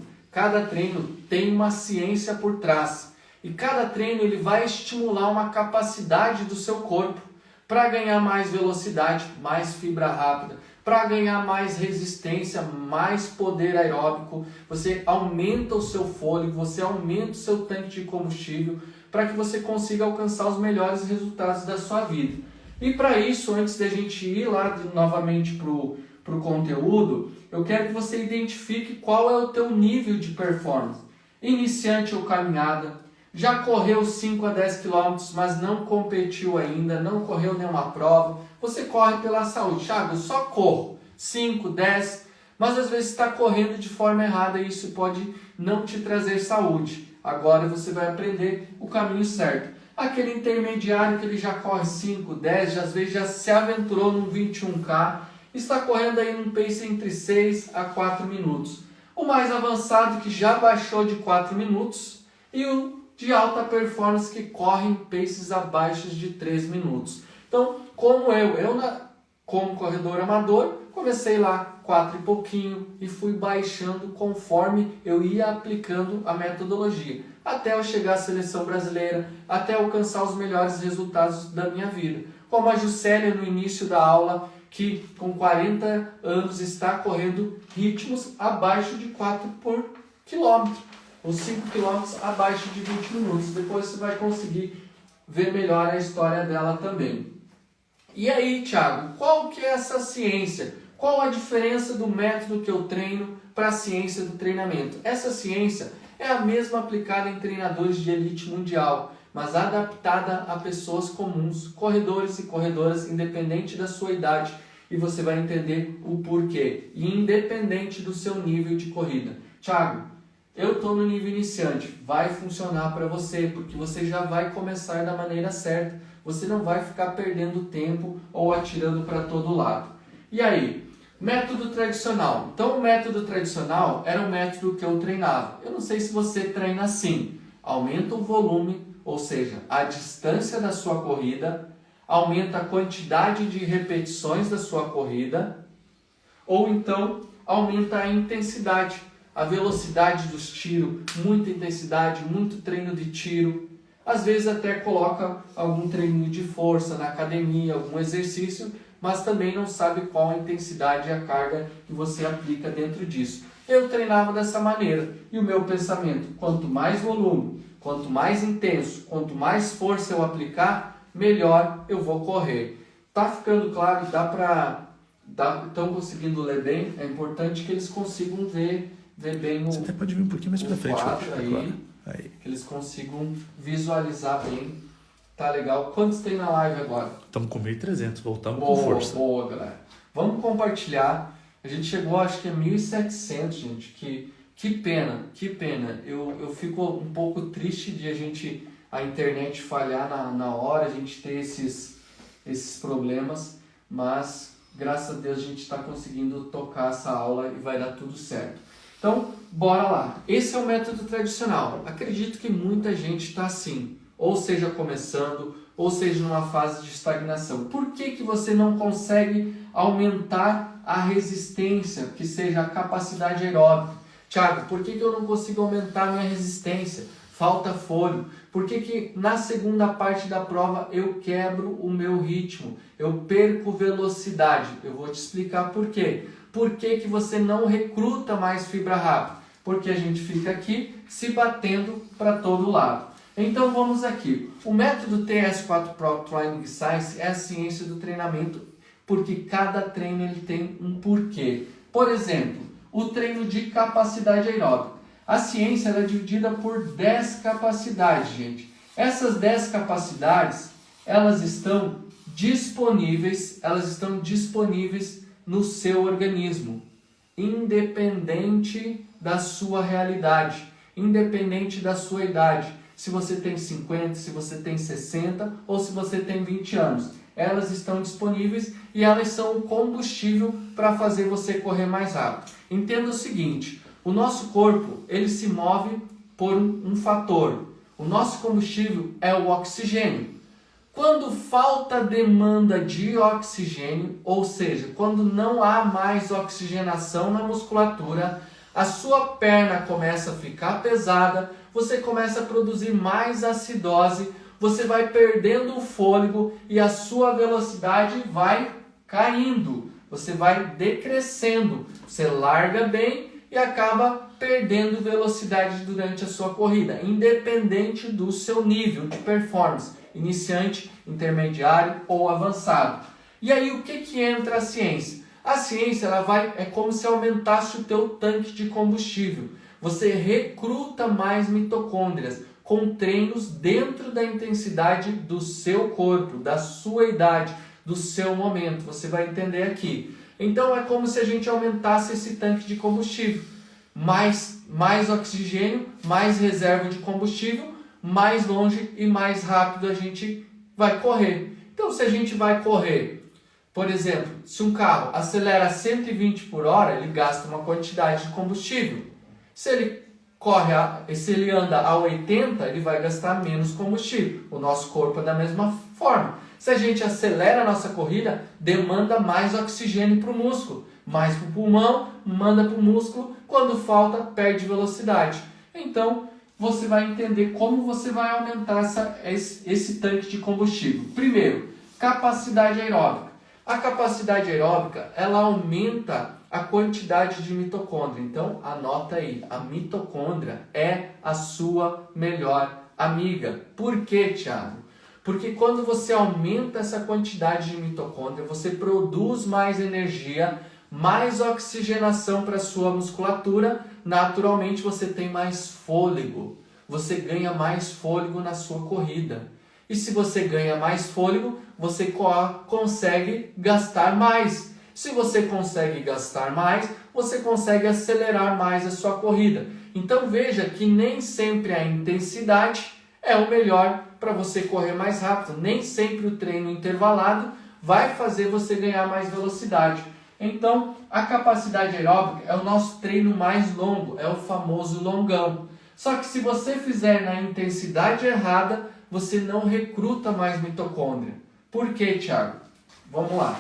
tem uma ciência por trás. E cada treino ele vai estimular uma capacidade do seu corpo para ganhar mais velocidade, mais fibra rápida, para ganhar mais resistência, mais poder aeróbico. Você aumenta o seu fôlego, você aumenta o seu tanque de combustível para que você consiga alcançar os melhores resultados da sua vida. E para isso, antes da gente ir lá novamente para o conteúdo, eu quero que você identifique qual é o teu nível de performance. Iniciante ou caminhada, já correu 5 a 10 km, mas não competiu ainda, não correu nenhuma prova. Você corre pela saúde. Thiago, eu só corro 5, 10, mas às vezes está correndo de forma errada e isso pode não te trazer saúde. Agora você vai aprender o caminho certo. Aquele intermediário que ele já corre 5, 10, às vezes já se aventurou num 21K, está correndo aí num pace entre 6 a 4 minutos. O mais avançado que já baixou de 4 minutos e o de alta performance que corre em paces abaixo de 3 minutos. Então, como como corredor amador, comecei lá 4 e pouquinho e fui baixando conforme eu ia aplicando a metodologia, até eu chegar à seleção brasileira, até alcançar os melhores resultados da minha vida. Como a Juscelia no início da aula, que com 40 anos está correndo ritmos abaixo de 4 por quilômetro, ou 5 km abaixo de 20 minutos. Depois você vai conseguir ver melhor a história dela também. E aí, Thiago, qual que é essa ciência? Qual a diferença do método que eu treino para a ciência do treinamento? Essa ciência é a mesma aplicada em treinadores de elite mundial, mas adaptada a pessoas comuns, corredores e corredoras, independente da sua idade, e você vai entender o porquê, e independente do seu nível de corrida. Thiago, eu estou no nível iniciante, vai funcionar para você, porque você já vai começar da maneira certa, você não vai ficar perdendo tempo ou atirando para todo lado. E aí, método tradicional. Então o método tradicional era um método que eu treinava. Eu não sei se você treina assim, aumenta o volume, ou seja, a distância da sua corrida, aumenta a quantidade de repetições da sua corrida, ou então aumenta a intensidade, a velocidade dos tiros, muita intensidade, muito treino de tiro. Às vezes até coloca algum treininho de força na academia, algum exercício, mas também não sabe qual a intensidade e a carga que você aplica dentro disso. Eu treinava dessa maneira e o meu pensamento, quanto mais volume, quanto mais intenso, quanto mais força eu aplicar, melhor eu vou correr. Tá ficando claro? Estão conseguindo ler bem? É importante que eles consigam ver bem Você até pode vir um pouquinho mais para frente. Aí. Que eles consigam visualizar bem. Tá legal. Quantos tem na live agora? Estamos com 1.300, voltamos com força. Boa, galera. Vamos compartilhar. A gente chegou, acho que a 1.700, gente. Que pena. Eu fico um pouco triste de a internet falhar na hora, a gente ter esses problemas, mas graças a Deus a gente está conseguindo tocar essa aula e vai dar tudo certo. Então, bora lá. Esse é o método tradicional. Acredito que muita gente está assim, ou seja, começando, ou seja, numa fase de estagnação. Por que você não consegue aumentar a resistência, que seja a capacidade aeróbica? Thiago, por que eu não consigo aumentar a minha resistência? Falta fôlego. Por que na segunda parte da prova eu quebro o meu ritmo? Eu perco velocidade. Eu vou te explicar por quê. Por que você não recruta mais fibra rápida? Porque a gente fica aqui se batendo para todo lado. Então vamos aqui. O método TS4 Pro Training Science é a ciência do treinamento, porque cada treino ele tem um porquê. Por exemplo, o treino de capacidade aeróbica. A ciência é dividida por 10 capacidades, gente. Essas 10 capacidades, elas estão disponíveis no seu organismo, independente da sua realidade, independente da sua idade. Se você tem 50, se você tem 60 ou se você tem 20 anos. Elas estão disponíveis e elas são o combustível para fazer você correr mais rápido. Entenda o seguinte, o nosso corpo ele se move por um fator. O nosso combustível é o oxigênio. Quando falta demanda de oxigênio, ou seja, quando não há mais oxigenação na musculatura, a sua perna começa a ficar pesada, você começa a produzir mais acidose, você vai perdendo o fôlego e a sua velocidade vai caindo, você vai decrescendo, você larga bem e acaba perdendo velocidade durante a sua corrida, independente do seu nível de performance, iniciante, intermediário ou avançado. E aí o que entra a ciência? A ciência é como se aumentasse o teu tanque de combustível. Você recruta mais mitocôndrias com treinos dentro da intensidade do seu corpo, da sua idade, do seu momento. Você vai entender aqui. Então é como se a gente aumentasse esse tanque de combustível. Mais oxigênio, mais reserva de combustível, mais longe e mais rápido a gente vai correr. Então se a gente vai correr, por exemplo, se um carro acelera a 120 por hora, ele gasta uma quantidade de combustível. Se ele anda a 80, ele vai gastar menos combustível. O nosso corpo é da mesma forma. Se a gente acelera a nossa corrida, demanda mais oxigênio para o músculo, mais para o pulmão, manda para o músculo, quando falta, perde velocidade. Então, você vai entender como você vai aumentar esse tanque de combustível. Primeiro, capacidade aeróbica. A capacidade aeróbica, ela aumenta a quantidade de mitocôndria. Então, anota aí, a mitocôndria é a sua melhor amiga. Por quê, Thiago? Porque quando você aumenta essa quantidade de mitocôndria, você produz mais energia, mais oxigenação para a sua musculatura, naturalmente você tem mais fôlego. Você ganha mais fôlego na sua corrida. E se você ganha mais fôlego, você consegue gastar mais. Se você consegue gastar mais, você consegue acelerar mais a sua corrida. Então veja que nem sempre a intensidade é o melhor para você correr mais rápido. Nem sempre o treino intervalado vai fazer você ganhar mais velocidade. Então, a capacidade aeróbica é o nosso treino mais longo, é o famoso longão. Só que se você fizer na intensidade errada, você não recruta mais mitocôndria. Por quê, Thiago? Vamos lá.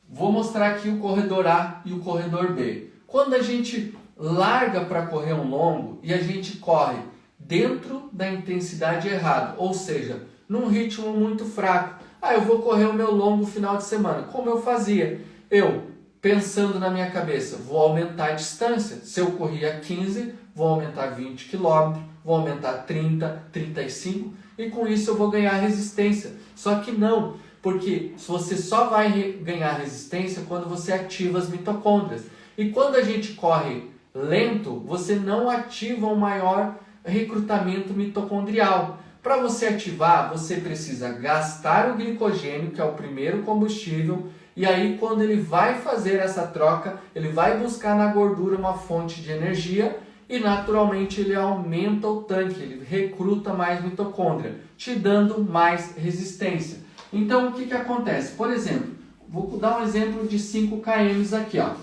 Vou mostrar aqui o corredor A e o corredor B. Quando a gente larga para correr um longo e a gente corre dentro da intensidade errada, ou seja, num ritmo muito fraco. Eu vou correr o meu longo final de semana. Como eu fazia? Eu, pensando na minha cabeça, vou aumentar a distância. Se eu corria 15, vou aumentar 20 km, vou aumentar 30, 35 e com isso eu vou ganhar resistência. Só que não, porque você só vai ganhar resistência quando você ativa as mitocôndrias. E quando a gente corre lento, você não ativa um maior recrutamento mitocondrial. Para você ativar, você precisa gastar o glicogênio, que é o primeiro combustível, e aí quando ele vai fazer essa troca, ele vai buscar na gordura uma fonte de energia e naturalmente ele aumenta o tanque, ele recruta mais mitocôndria, te dando mais resistência. Então o que acontece? Por exemplo, vou dar um exemplo de 5 km aqui, ó.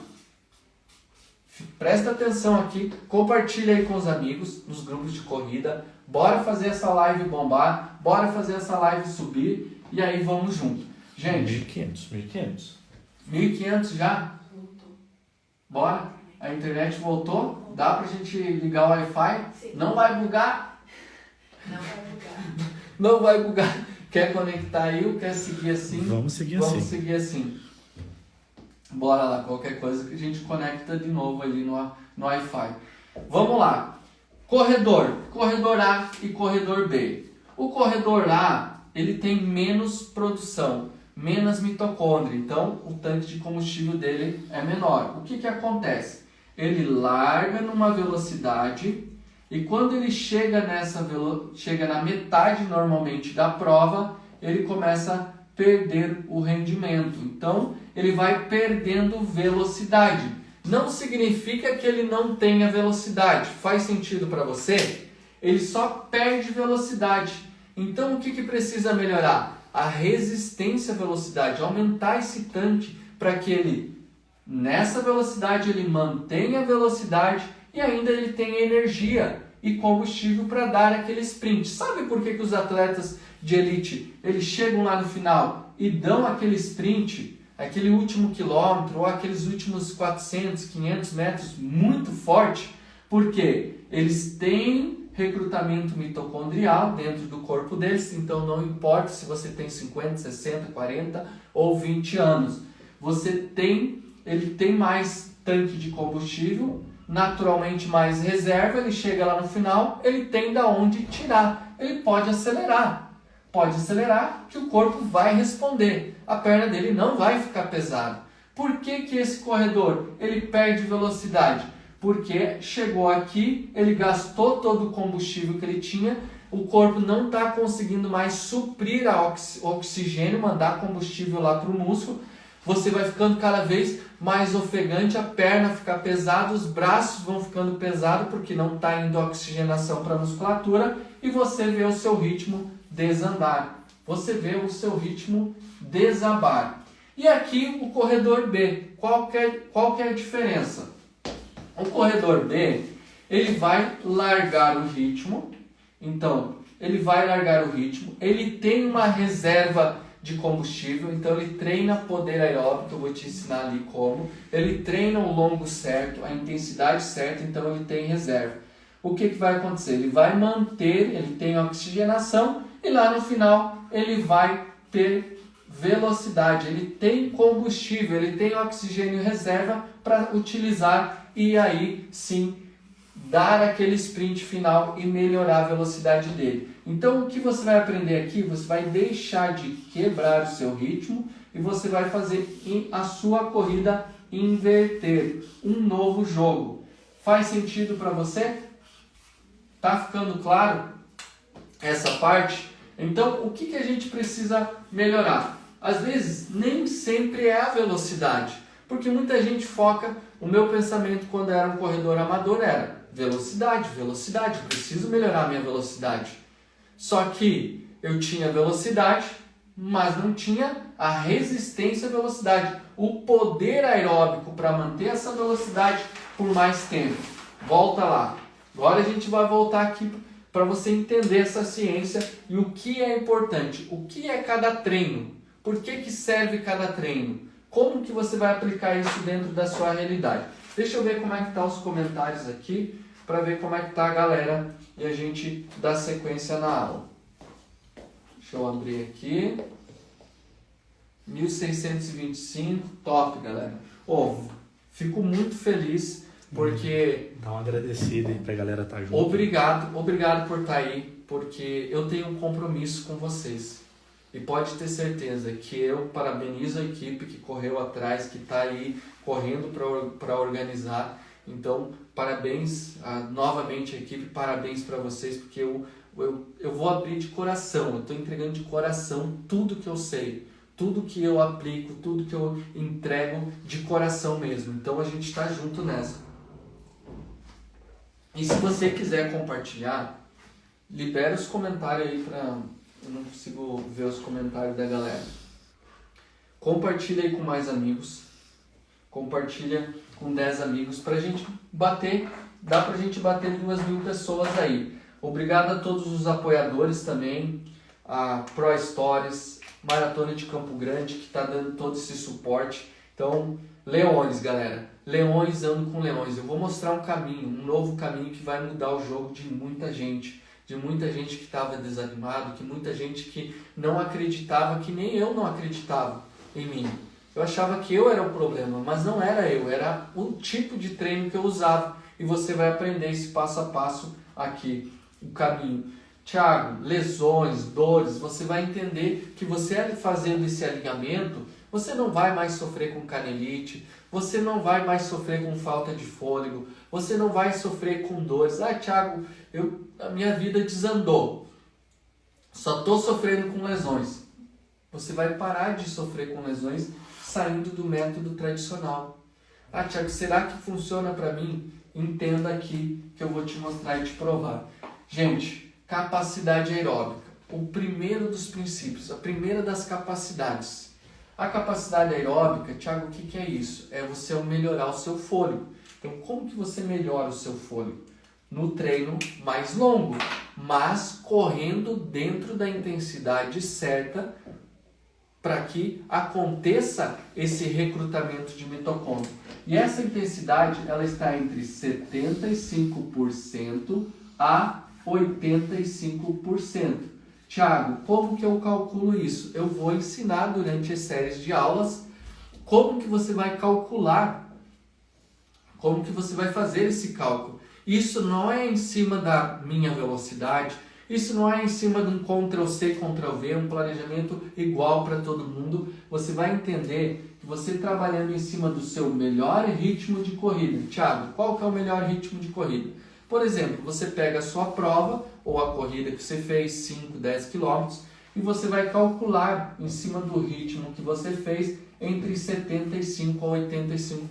Presta atenção aqui, compartilha aí com os amigos nos grupos de corrida. Bora fazer essa live bombar, bora fazer essa live subir e aí vamos junto. Gente, 1.500. 1.500 já? Voltou. Bora? A internet voltou? Dá pra gente ligar o Wi-Fi? Sim. Não vai bugar? Não vai bugar. Não vai bugar. Quer conectar aí ou quer seguir assim? Vamos seguir Vamos assim. seguir assim. Bora lá, qualquer coisa que a gente conecta de novo ali no Wi-Fi. Vamos lá. Corredor A e corredor B. O corredor A, ele tem menos produção, menos mitocôndria, então o tanque de combustível dele é menor. O que acontece? Ele larga numa velocidade e quando ele chega na metade normalmente da prova, ele começa a perder o rendimento. Então, ele vai perdendo velocidade. Não significa que ele não tenha velocidade. Faz sentido para você? Ele só perde velocidade. Então, o que precisa melhorar? A resistência à velocidade. Aumentar esse tanque para que ele, nessa velocidade, ele mantenha a velocidade e ainda ele tenha energia. e combustível para dar aquele sprint. Sabe por que os atletas de elite, eles chegam lá no final e dão aquele sprint, aquele último quilômetro ou aqueles últimos 400, 500 metros muito forte? Porque eles têm recrutamento mitocondrial dentro do corpo deles, então não importa se você tem 50, 60, 40 ou 20 anos. Ele tem mais tanque de combustível, naturalmente mais reserva, ele chega lá no final, ele tem da onde tirar, ele pode acelerar que o corpo vai responder, a perna dele não vai ficar pesada. Por que esse corredor ele perde velocidade? Porque chegou aqui, ele gastou todo o combustível que ele tinha, o corpo não está conseguindo mais suprir o oxigênio, mandar combustível lá para o músculo, você vai ficando cada vez mais ofegante, a perna fica pesada, os braços vão ficando pesados porque não está indo oxigenação para a musculatura e você vê o seu ritmo desandar. Você vê o seu ritmo desabar. E aqui o corredor B, qual que é a diferença? O corredor B, ele vai largar o ritmo, então ele vai largar o ritmo, ele tem uma reserva de combustível, então ele treina poder aeróbico, eu vou te ensinar ali como, ele treina o longo certo, a intensidade certa, então ele tem reserva. O que vai acontecer? Ele vai manter, ele tem oxigenação e lá no final ele vai ter velocidade, ele tem combustível, ele tem oxigênio reserva para utilizar e aí sim dar aquele sprint final e melhorar a velocidade dele. Então o que você vai aprender aqui, você vai deixar de quebrar o seu ritmo e você vai fazer a sua corrida inverter, um novo jogo. Faz sentido para você? Tá ficando claro essa parte? Então o que a gente precisa melhorar? Às vezes nem sempre é a velocidade, porque muita gente foca, o meu pensamento quando era um corredor amador era velocidade, eu preciso melhorar a minha velocidade. Só que eu tinha velocidade, mas não tinha a resistência à velocidade, o poder aeróbico para manter essa velocidade por mais tempo. Volta lá. Agora a gente vai voltar aqui para você entender essa ciência e o que é importante, o que é cada treino, por que serve cada treino, como que você vai aplicar isso dentro da sua realidade. Deixa eu ver como é que tá os comentários aqui, para ver como é que tá a galera e a gente dá sequência na aula. Deixa eu abrir aqui. 1625, top, galera. Fico muito feliz porque... Dá uma agradecida aí pra galera estar junto. Obrigado por estar aí, porque eu tenho um compromisso com vocês. E pode ter certeza que eu parabenizo a equipe que correu atrás, que está aí correndo para organizar. Então, parabéns novamente a equipe, parabéns para vocês, porque eu vou abrir de coração, eu estou entregando de coração tudo que eu sei, tudo que eu aplico, tudo que eu entrego de coração mesmo. Então, a gente está junto nessa. E se você quiser compartilhar, libera os comentários aí para... Eu não consigo ver os comentários da galera. Compartilha aí com mais amigos. Compartilha com 10 amigos pra gente bater. Dá pra gente bater 2.000 pessoas aí. Obrigado a todos os apoiadores também. A Pro Stories, Maratona de Campo Grande, que tá dando todo esse suporte. Então, leões, galera. Leões andam com leões. Eu vou mostrar um caminho, um novo caminho que vai mudar o jogo de muita gente. De muita gente que estava desanimado, que muita gente que não acreditava, que nem eu não acreditava em mim. Eu achava que eu era o problema, mas não era eu, era o tipo de treino que eu usava. E você vai aprender esse passo a passo aqui, o caminho. Thiago, lesões, dores, você vai entender que você fazendo esse alinhamento, você não vai mais sofrer com canelite, você não vai mais sofrer com falta de fôlego, você não vai sofrer com dores. Thiago, a minha vida desandou, só estou sofrendo com lesões. Você vai parar de sofrer com lesões saindo do método tradicional. Thiago, será que funciona para mim? Entenda aqui que eu vou te mostrar e te provar. Gente, capacidade aeróbica. O primeiro dos princípios, a primeira das capacidades. A capacidade aeróbica, Thiago, o que é isso? É você melhorar o seu fôlego. Então, como que você melhora o seu fôlego? no treino mais longo, mas correndo dentro da intensidade certa para que aconteça esse recrutamento de mitocôndria. E essa intensidade ela está entre 75% a 85%. Tiago, como que eu calculo isso? Eu vou ensinar durante as séries de aulas como que você vai calcular, como que você vai fazer esse cálculo. Isso não é em cima da minha velocidade, isso não é em cima de um Ctrl+C, Ctrl+V, um planejamento igual para todo mundo. Você vai entender que você trabalhando em cima do seu melhor ritmo de corrida. Tiago, qual que é o melhor ritmo de corrida? Por exemplo, você pega a sua prova ou a corrida que você fez, 5, 10 km, e você vai calcular em cima do ritmo que você fez entre 75% a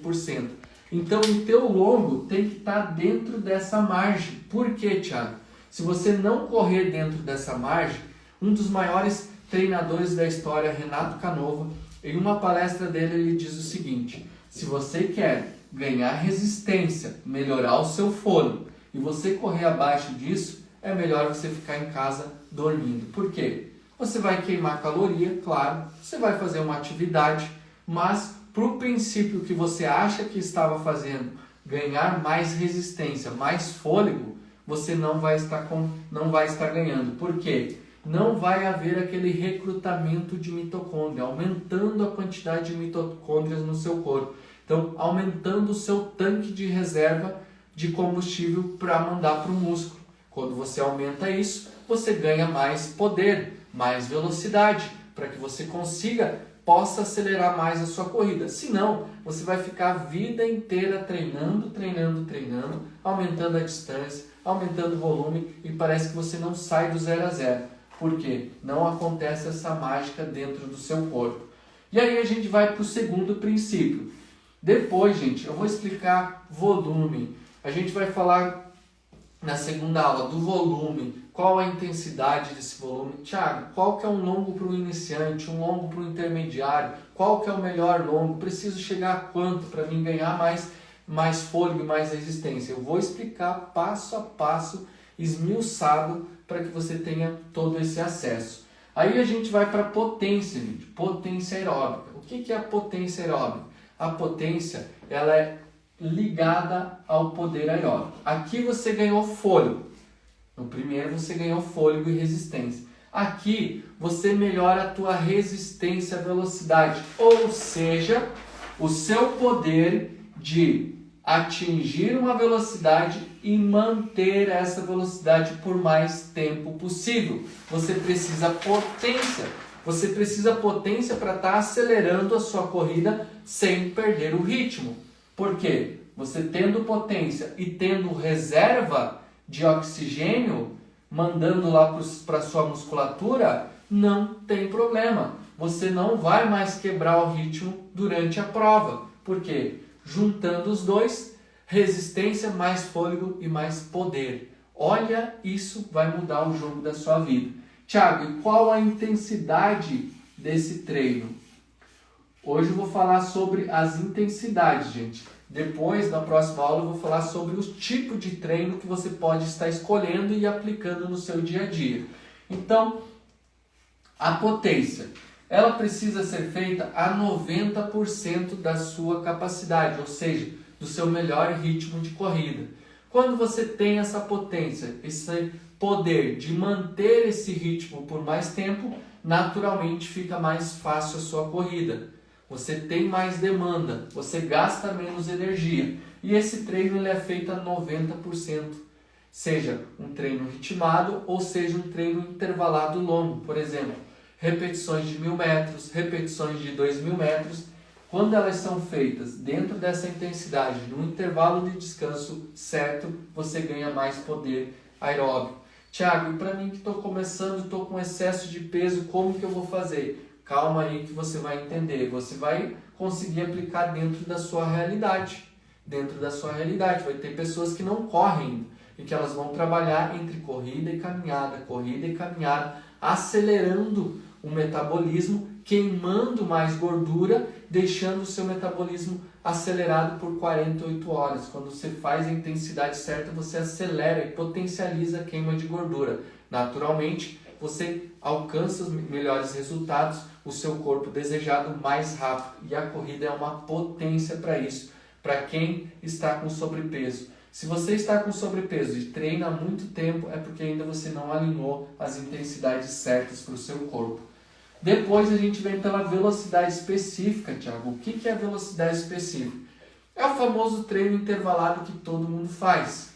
85%. Então, o teu longo tem que estar dentro dessa margem. Por quê, Tiago? Se você não correr dentro dessa margem, um dos maiores treinadores da história, Renato Canova, em uma palestra dele, ele diz o seguinte: se você quer ganhar resistência, melhorar o seu fôlego, e você correr abaixo disso, é melhor você ficar em casa dormindo. Por quê? Você vai queimar caloria, claro, você vai fazer uma atividade, mas para o princípio que você acha que estava fazendo, ganhar mais resistência, mais fôlego, você não vai estar ganhando. Por quê? Não vai haver aquele recrutamento de mitocôndria, aumentando a quantidade de mitocôndrias no seu corpo. Então, aumentando o seu tanque de reserva de combustível para mandar para o músculo. Quando você aumenta isso, você ganha mais poder, mais velocidade, para que você possa acelerar mais a sua corrida. Senão, você vai ficar a vida inteira treinando, aumentando a distância, aumentando o volume e parece que você não sai do 0 a 0. Por quê? Não acontece essa mágica dentro do seu corpo. E aí a gente vai para o segundo princípio. Depois, gente, eu vou explicar volume. A gente vai falar na segunda aula do volume, qual a intensidade desse volume. Tiago, qual que é um longo para o iniciante, um longo para o intermediário, qual que é o melhor longo, preciso chegar a quanto para mim ganhar mais fôlego e mais resistência. Eu vou explicar passo a passo, esmiuçado, para que você tenha todo esse acesso. Aí a gente vai para a potência, gente, potência aeróbica. O que é a potência aeróbica? A potência, ela é ligada ao poder aeróbico. Aqui você ganhou fôlego. No primeiro você ganhou fôlego e resistência. Aqui você melhora a tua resistência à velocidade, ou seja, o seu poder de atingir uma velocidade e manter essa velocidade por mais tempo possível. Você precisa potência. Você precisa potência para estar acelerando a sua corrida sem perder o ritmo. Por quê? Você tendo potência e tendo reserva de oxigênio, mandando lá para a sua musculatura, não tem problema. Você não vai mais quebrar o ritmo durante a prova. Por quê? Juntando os dois, resistência, mais fôlego e mais poder. Olha, isso vai mudar o jogo da sua vida. Tiago, e qual a intensidade desse treino? Hoje eu vou falar sobre as intensidades, gente. Depois, na próxima aula, eu vou falar sobre os tipos de treino que você pode estar escolhendo e aplicando no seu dia a dia. Então, a potência, ela precisa ser feita a 90% da sua capacidade, ou seja, do seu melhor ritmo de corrida. Quando você tem essa potência, esse poder de manter esse ritmo por mais tempo, naturalmente fica mais fácil a sua corrida. Você tem mais demanda, você gasta menos energia. E esse treino ele é feito a 90%. Seja um treino ritmado ou seja um treino intervalado longo. Por exemplo, repetições de 1.000 metros, repetições de 2.000 metros. Quando elas são feitas dentro dessa intensidade, num intervalo de descanso certo, você ganha mais poder aeróbico. Tiago, e para mim que estou começando, estou com excesso de peso, como que eu vou fazer? Calma aí que você vai entender. Você vai conseguir aplicar dentro da sua realidade. Dentro da sua realidade. Vai ter pessoas que não correm e que elas vão trabalhar entre corrida e caminhada, acelerando o metabolismo, queimando mais gordura, deixando o seu metabolismo acelerado por 48 horas. Quando você faz a intensidade certa, você acelera e potencializa a queima de gordura. Naturalmente, você alcança os melhores resultados, o seu corpo desejado mais rápido. E a corrida é uma potência para isso, para quem está com sobrepeso. Se você está com sobrepeso e treina há muito tempo, é porque ainda você não alinhou as intensidades certas para o seu corpo. Depois a gente vem pela velocidade específica, Thiago. O que é a velocidade específica? É o famoso treino intervalado que todo mundo faz.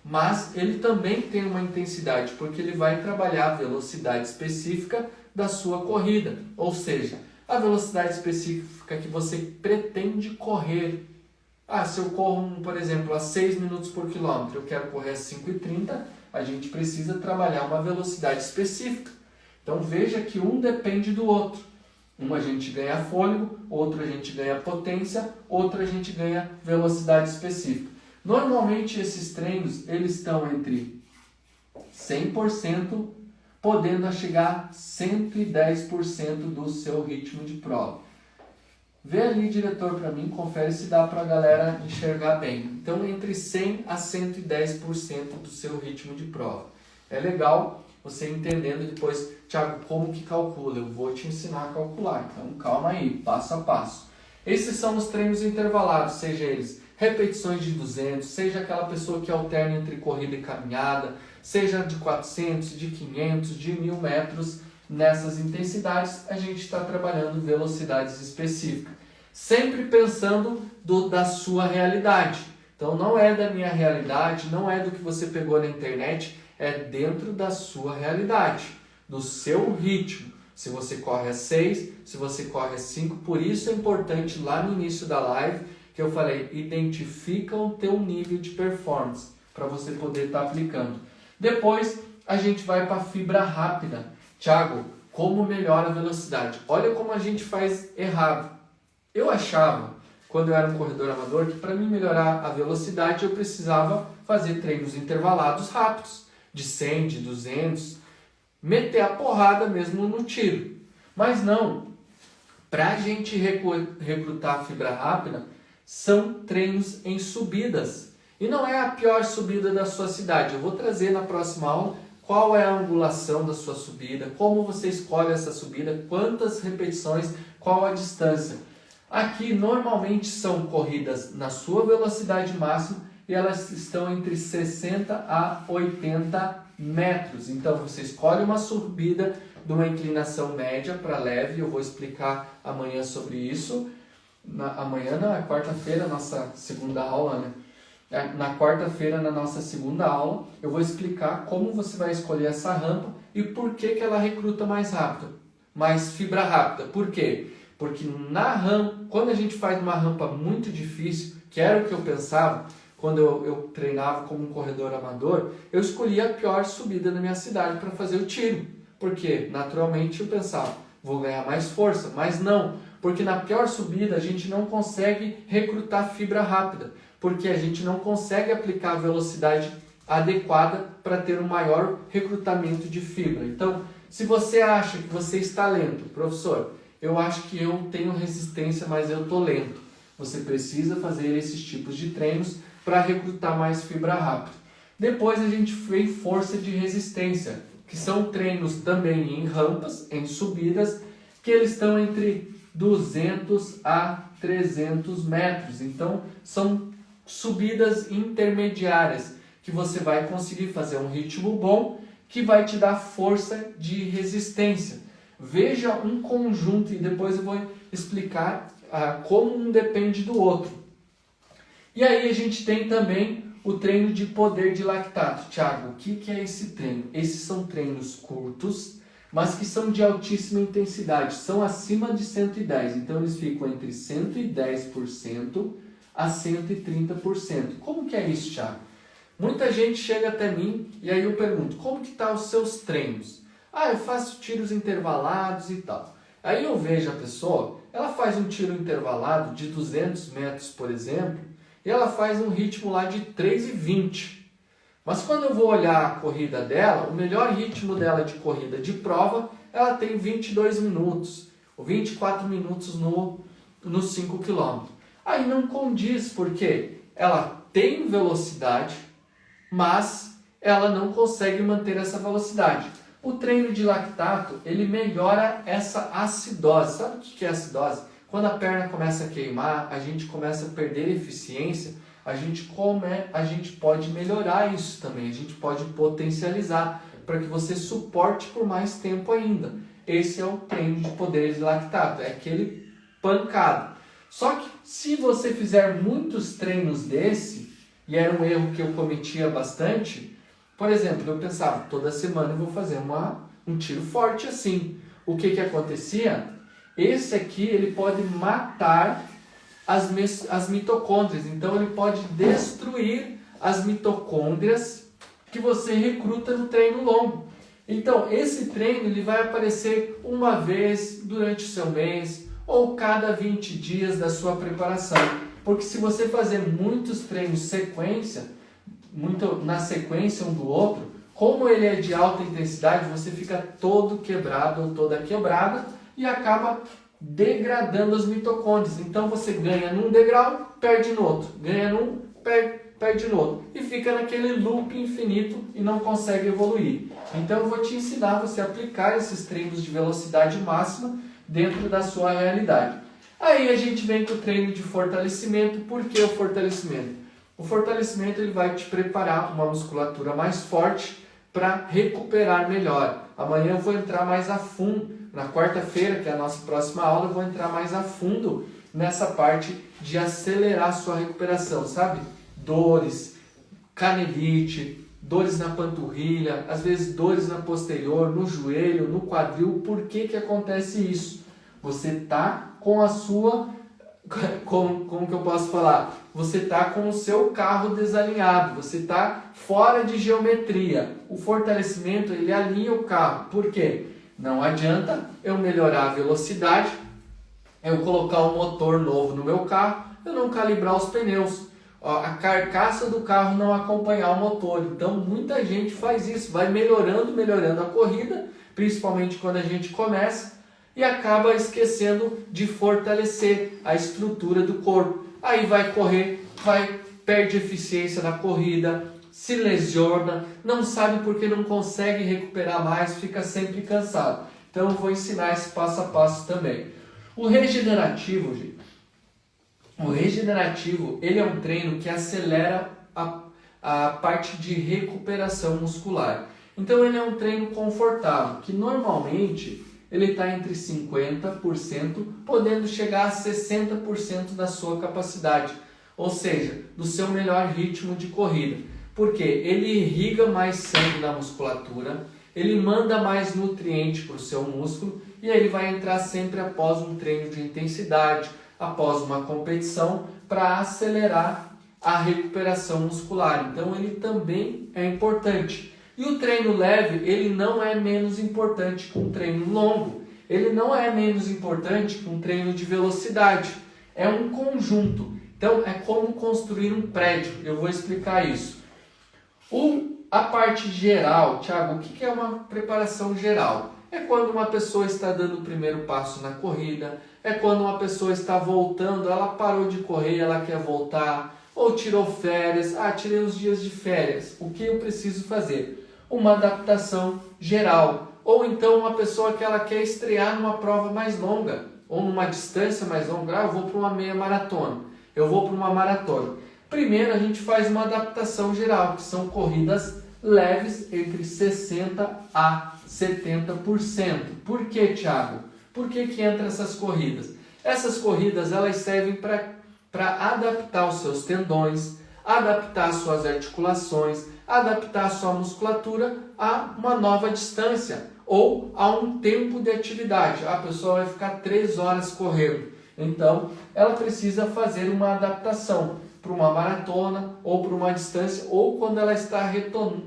Mas ele também tem uma intensidade, porque ele vai trabalhar a velocidade específica da sua corrida. Ou seja, a velocidade específica que você pretende correr. Se eu corro, por exemplo, a 6 minutos por quilômetro, eu quero correr a 5,30, a gente precisa trabalhar uma velocidade específica. Então veja que um depende do outro. Um a gente ganha fôlego, outro a gente ganha potência, outro a gente ganha velocidade específica. Normalmente esses treinos eles estão entre 100%, podendo chegar a 110% do seu ritmo de prova. Vê ali, diretor, para mim, confere se dá para a galera enxergar bem. Então, entre 100% a 110% do seu ritmo de prova. É legal você entendendo depois, Thiago, como que calcula? Eu vou te ensinar a calcular. Então, calma aí, passo a passo. Esses são os treinos intervalados, seja eles repetições de 200, seja aquela pessoa que alterna entre corrida e caminhada, seja de 400, de 500, de 1.000 metros. Nessas intensidades, a gente está trabalhando velocidades específicas, sempre pensando da sua realidade. Então, não é da minha realidade, não é do que você pegou na internet, é dentro da sua realidade, do seu ritmo. Se você corre a 6, se você corre a 5, por isso é importante lá no início da live, que eu falei, identifica o teu nível de performance, para você poder estar aplicando. Depois, a gente vai para a fibra rápida. Thiago, como melhora a velocidade? Olha como a gente faz errado. Eu achava, quando eu era um corredor amador, que para mim melhorar a velocidade eu precisava fazer treinos intervalados rápidos, de 100, de 200, meter a porrada mesmo no tiro. Mas não, para a gente recrutar a fibra rápida, são treinos em subidas. E não é a pior subida da sua cidade. Eu vou trazer na próxima aula qual é a angulação da sua subida, como você escolhe essa subida, quantas repetições, qual a distância. Aqui normalmente são corridas na sua velocidade máxima e elas estão entre 60 a 80 metros. Então você escolhe uma subida de uma inclinação média para leve, eu vou explicar amanhã sobre isso. Amanhã não, é quarta-feira, nossa segunda aula, né? Na quarta-feira, na nossa segunda aula, eu vou explicar como você vai escolher essa rampa e por que ela recruta mais rápido, mais fibra rápida. Por quê? Porque na rampa, quando a gente faz uma rampa muito difícil, que era o que eu pensava, quando eu treinava como um corredor amador, eu escolhia a pior subida da minha cidade para fazer o tiro. Porque, naturalmente, eu pensava, vou ganhar mais força, mas não, porque na pior subida a gente não consegue recrutar fibra rápida, porque a gente não consegue aplicar a velocidade adequada para ter um maior recrutamento de fibra. Então, se você acha que você está lento, professor, eu acho que eu tenho resistência, mas eu estou lento. Você precisa fazer esses tipos de treinos para recrutar mais fibra rápida. Depois a gente fez força de resistência, que são treinos também em rampas, em subidas, que eles estão entre 200 a 300 metros. Então, são subidas intermediárias, que você vai conseguir fazer um ritmo bom, que vai te dar força de resistência. Veja um conjunto e depois eu vou explicar como um depende do outro. E aí a gente tem também o treino de poder de lactato. Thiago, o que é esse treino? Esses são treinos curtos, mas que são de altíssima intensidade, são acima de 110, então eles ficam entre 110% a 130%. Como que é isso, Thiago? Muita gente chega até mim e aí eu pergunto, como que tá os seus treinos? Eu faço tiros intervalados e tal. Aí eu vejo a pessoa, ela faz um tiro intervalado de 200 metros, por exemplo, e ela faz um ritmo lá de 3,20. Mas quando eu vou olhar a corrida dela, o melhor ritmo dela de corrida de prova, ela tem 22 minutos. ou 24 minutos nos 5 km. Aí não condiz, porque ela tem velocidade, mas ela não consegue manter essa velocidade. O treino de lactato, ele melhora essa acidose. Sabe o que é acidose? Quando a perna começa a queimar, a gente começa a perder eficiência, a gente pode melhorar isso também, a gente pode potencializar para que você suporte por mais tempo ainda. Esse é o treino de poder de lactato, é aquele pancado. Só que se você fizer muitos treinos desse, e era um erro que eu cometia bastante, por exemplo, eu pensava, toda semana eu vou fazer um tiro forte assim. O que acontecia? Esse aqui, ele pode matar as mitocôndrias. Então, ele pode destruir as mitocôndrias que você recruta no treino longo. Então, esse treino ele vai aparecer uma vez durante o seu mês ou cada 20 dias da sua preparação. Porque se você fazer muitos treinos na sequência um do outro, como ele é de alta intensidade, você fica todo quebrado ou toda quebrada e acaba degradando as mitocôndrias. Então você ganha num degrau, perde no outro, ganha num, perde no outro, e fica naquele loop infinito e não consegue evoluir. Então eu vou te ensinar a você aplicar esses treinos de velocidade máxima dentro da sua realidade. Aí a gente vem com o treino de fortalecimento. Por que o fortalecimento? O fortalecimento ele vai te preparar uma musculatura mais forte para recuperar melhor. Amanhã eu vou entrar mais a fundo, na quarta-feira, que é a nossa próxima aula, eu vou entrar mais a fundo nessa parte de acelerar a sua recuperação, sabe? Dores, canelite, dores na panturrilha, às vezes dores na posterior, no joelho, no quadril. Por que acontece isso? Você está com a sua... Como que eu posso falar? Você está com o seu carro desalinhado, você está fora de geometria. O fortalecimento, ele alinha o carro. Por quê? Não adianta eu melhorar a velocidade, eu colocar um motor novo no meu carro, eu não calibrar os pneus, a carcaça do carro não acompanhar o motor. Então muita gente faz isso, vai melhorando a corrida, principalmente quando a gente começa, e acaba esquecendo de fortalecer a estrutura do corpo. Aí vai correr, perde eficiência na corrida, se lesiona, não sabe porque não consegue recuperar mais, fica sempre cansado. Então eu vou ensinar esse passo a passo também. O regenerativo, gente, ele é um treino que acelera a parte de recuperação muscular. Então ele é um treino confortável, que normalmente ele está entre 50%, podendo chegar a 60% da sua capacidade, ou seja, do seu melhor ritmo de corrida. Porque ele irriga mais sangue na musculatura, ele manda mais nutriente para o seu músculo e aí ele vai entrar sempre após um treino de intensidade, após uma competição, para acelerar a recuperação muscular. Então ele também é importante. E o treino leve, ele não é menos importante que um treino longo. Ele não é menos importante que um treino de velocidade. É um conjunto. Então, é como construir um prédio. Eu vou explicar isso. A parte geral, Thiago, o que é uma preparação geral? É quando uma pessoa está dando o primeiro passo na corrida, é quando uma pessoa está voltando, ela parou de correr, ela quer voltar, ou tirou férias, tirei uns dias de férias. O que eu preciso fazer? Uma adaptação geral, ou então uma pessoa que ela quer estrear numa prova mais longa, ou numa distância mais longa. Eu vou para uma meia maratona, eu vou para uma maratona. Primeiro a gente faz uma adaptação geral, que são corridas leves entre 60% a 70%. Por que, Thiago? Por que entra essas corridas? Essas corridas elas servem para adaptar os seus tendões, adaptar suas articulações, adaptar a sua musculatura a uma nova distância ou a um tempo de atividade. A pessoa vai ficar 3 horas correndo. Então, ela precisa fazer uma adaptação para uma maratona ou para uma distância ou quando ela está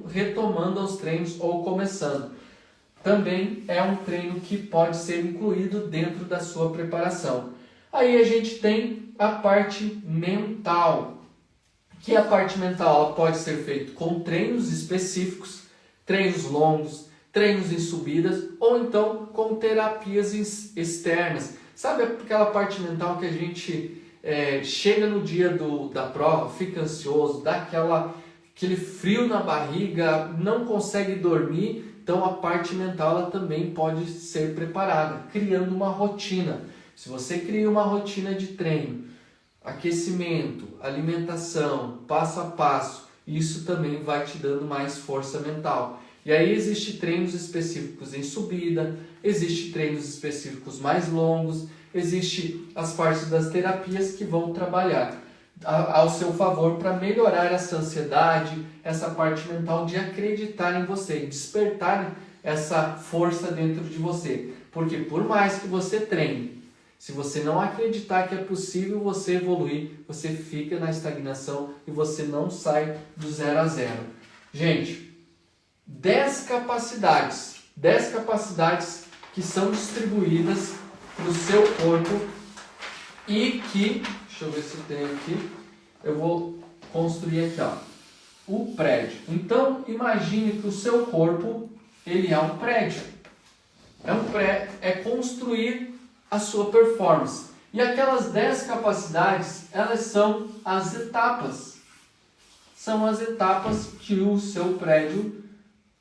retomando os treinos ou começando. Também é um treino que pode ser incluído dentro da sua preparação. Aí a gente tem a parte mental. Que a parte mental ela pode ser feita com treinos específicos, treinos longos, treinos em subidas, ou então com terapias externas. Sabe aquela parte mental que a gente chega no dia da prova, fica ansioso, dá aquele frio na barriga, não consegue dormir? Então a parte mental ela também pode ser preparada, criando uma rotina. Se você cria uma rotina de treino, aquecimento, alimentação, passo a passo, isso também vai te dando mais força mental. E aí existem treinos específicos em subida, existem treinos específicos mais longos, existem as partes das terapias que vão trabalhar ao seu favor para melhorar essa ansiedade, essa parte mental de acreditar em você, despertar essa força dentro de você. Porque por mais que você treine, se você não acreditar que é possível você evoluir, você fica na estagnação e você não sai do 0 a 0. Gente, 10 capacidades que são distribuídas para o seu corpo e que, deixa eu ver se tem aqui, eu vou construir aqui, ó, o prédio. Então, imagine que o seu corpo, ele é um prédio. É construir a sua performance. E aquelas 10 capacidades, elas são as etapas. São as etapas que o seu prédio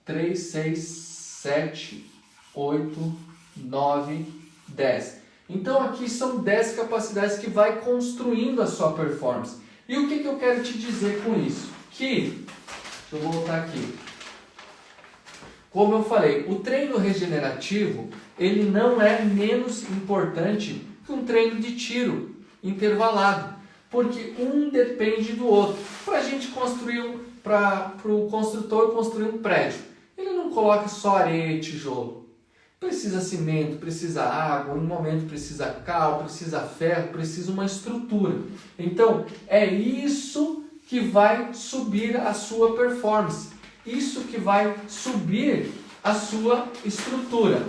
3, 6, 7, 8, 9, 10. Então aqui são 10 capacidades que vai construindo a sua performance. E o que eu quero te dizer com isso? Que, deixa eu voltar aqui. Como eu falei, o treino regenerativo, ele não é menos importante que um treino de tiro intervalado. Porque um depende do outro. Para a gente construir, para o construtor construir um prédio, ele não coloca só areia e tijolo. Precisa cimento, precisa água, no momento precisa cal, precisa ferro, precisa uma estrutura. Então, é isso que vai subir a sua performance. Isso que vai subir a sua estrutura.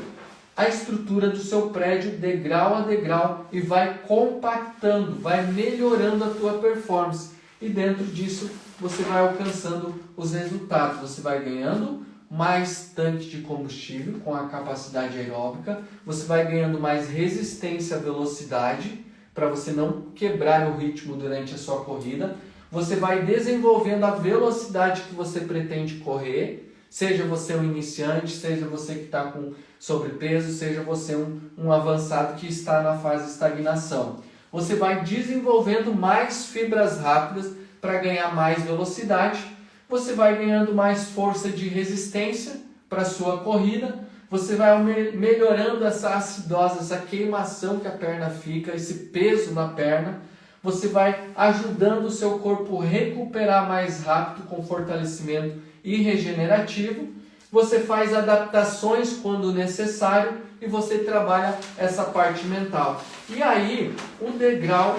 A estrutura do seu prédio degrau a degrau e vai compactando, vai melhorando a tua performance. E dentro disso você vai alcançando os resultados. Você vai ganhando mais tanque de combustível com a capacidade aeróbica, você vai ganhando mais resistência à velocidade para você não quebrar o ritmo durante a sua corrida. Você vai desenvolvendo a velocidade que você pretende correr, seja você um iniciante, seja você que está com sobrepeso, seja você um avançado que está na fase de estagnação. Você vai desenvolvendo mais fibras rápidas para ganhar mais velocidade, você vai ganhando mais força de resistência para a sua corrida, você vai melhorando essa acidose, essa queimação que a perna fica, esse peso na perna, você vai ajudando o seu corpo a recuperar mais rápido com fortalecimento e regenerativo, você faz adaptações quando necessário e você trabalha essa parte mental. E aí, o degrau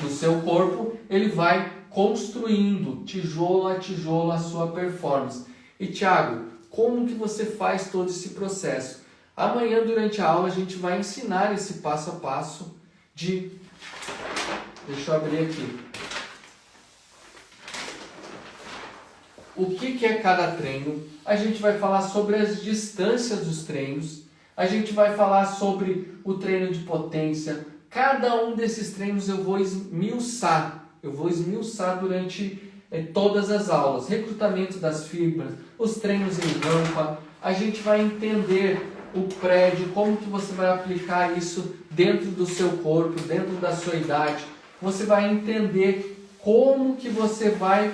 do seu corpo, ele vai construindo tijolo a tijolo a sua performance. E Thiago, como que você faz todo esse processo? Amanhã, durante a aula, a gente vai ensinar esse passo a passo de... Deixa eu abrir aqui. O que é cada treino? A gente vai falar sobre as distâncias dos treinos. A gente vai falar sobre o treino de potência. Cada um desses treinos eu vou esmiuçar. Eu vou esmiuçar durante todas as aulas. Recrutamento das fibras, os treinos em rampa. A gente vai entender o prédio, como que você vai aplicar isso dentro do seu corpo, dentro da sua idade. Você vai entender como que você vai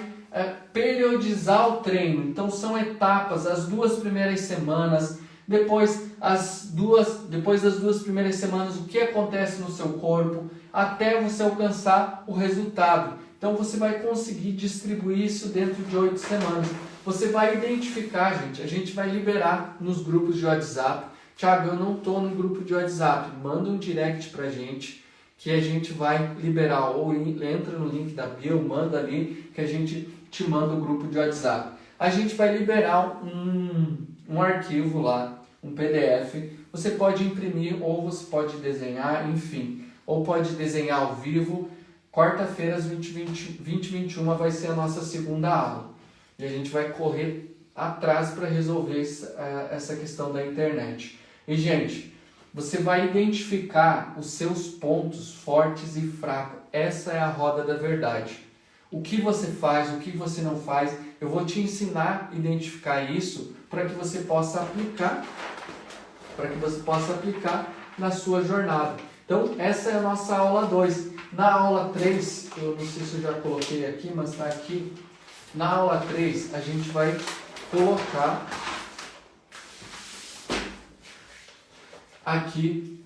periodizar o treino. Então são etapas, as 2 primeiras semanas, depois das 2 primeiras semanas, o que acontece no seu corpo, até você alcançar o resultado. Então você vai conseguir distribuir isso dentro de 8 semanas. Você vai identificar, gente, a gente vai liberar nos grupos de WhatsApp. Thiago, eu não estou no grupo de WhatsApp, manda um direct pra gente, que a gente vai liberar, ou entra no link da bio, manda ali, que a gente te manda o grupo de WhatsApp. A gente vai liberar um arquivo lá, um PDF, você pode imprimir ou você pode desenhar, enfim, ou pode desenhar ao vivo. Quarta-feira, às 20h21, vai ser a nossa segunda aula. E a gente vai correr atrás para resolver essa questão da internet. E, gente, você vai identificar os seus pontos fortes e fracos. Essa é a roda da verdade. O que você faz, o que você não faz, eu vou te ensinar a identificar isso para que você possa aplicar, na sua jornada. Então, essa é a nossa aula 2. Na aula 3, eu não sei se eu já coloquei aqui, mas está aqui. Na aula 3, a gente vai colocar aqui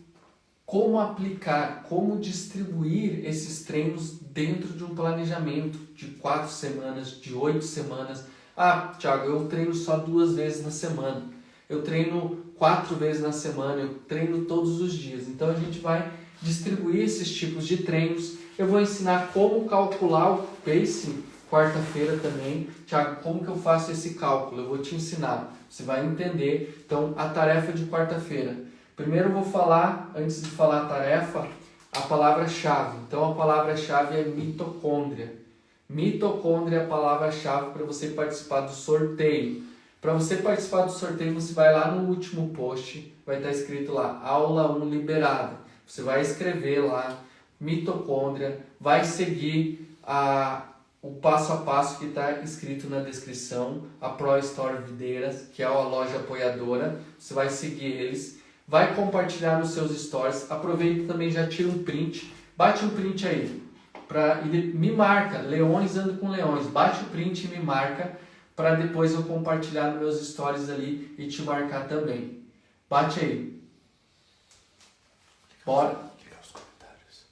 como aplicar, como distribuir esses treinos dentro de um planejamento de 4 semanas, de 8 semanas. Ah, Thiago, eu treino só 2 vezes na semana. Eu treino 4 vezes na semana, eu treino todos os dias. Então a gente vai distribuir esses tipos de treinos. Eu vou ensinar como calcular o pace quarta-feira também. Thiago, como que eu faço esse cálculo? Eu vou te ensinar. Você vai entender. Então, a tarefa de quarta-feira. Primeiro eu vou falar, antes de falar a tarefa, a palavra-chave. Então, a palavra-chave é mitocôndria. Mitocôndria é a palavra-chave para você participar do sorteio. Para você participar do sorteio, você vai lá no último post, vai estar escrito lá, aula 1 liberada. Você vai escrever lá, mitocôndria, vai seguir o passo a passo que está escrito na descrição, a Pro Store Videiras, que é a loja apoiadora. Você vai seguir eles, vai compartilhar nos seus stories, aproveita também, já tira um print, bate um print aí, e me marca, Leões Ando com Leões, bate o print e me marca, para depois eu compartilhar nos meus stories ali e te marcar também. Bate aí. Bora. Os comentários.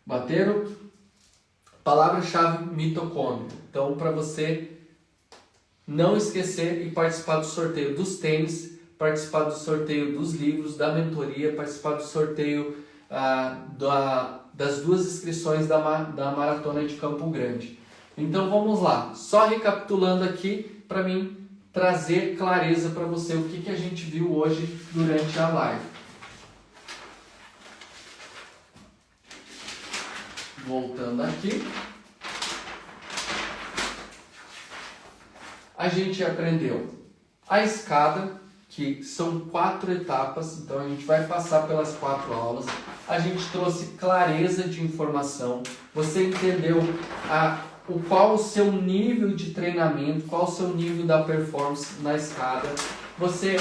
Bateram? Palavra-chave mitocôndria. Então, para você não esquecer e participar do sorteio dos tênis, participar do sorteio dos livros, da mentoria, participar do sorteio das 2 inscrições da Maratona de Campo Grande. Então vamos lá, só recapitulando aqui para mim trazer clareza para você o que a gente viu hoje durante a live. Voltando aqui, a gente aprendeu a escada, que são 4 etapas, então a gente vai passar pelas 4 aulas. A gente trouxe clareza de informação, você entendeu qual o seu nível de treinamento, qual o seu nível da performance na escada, você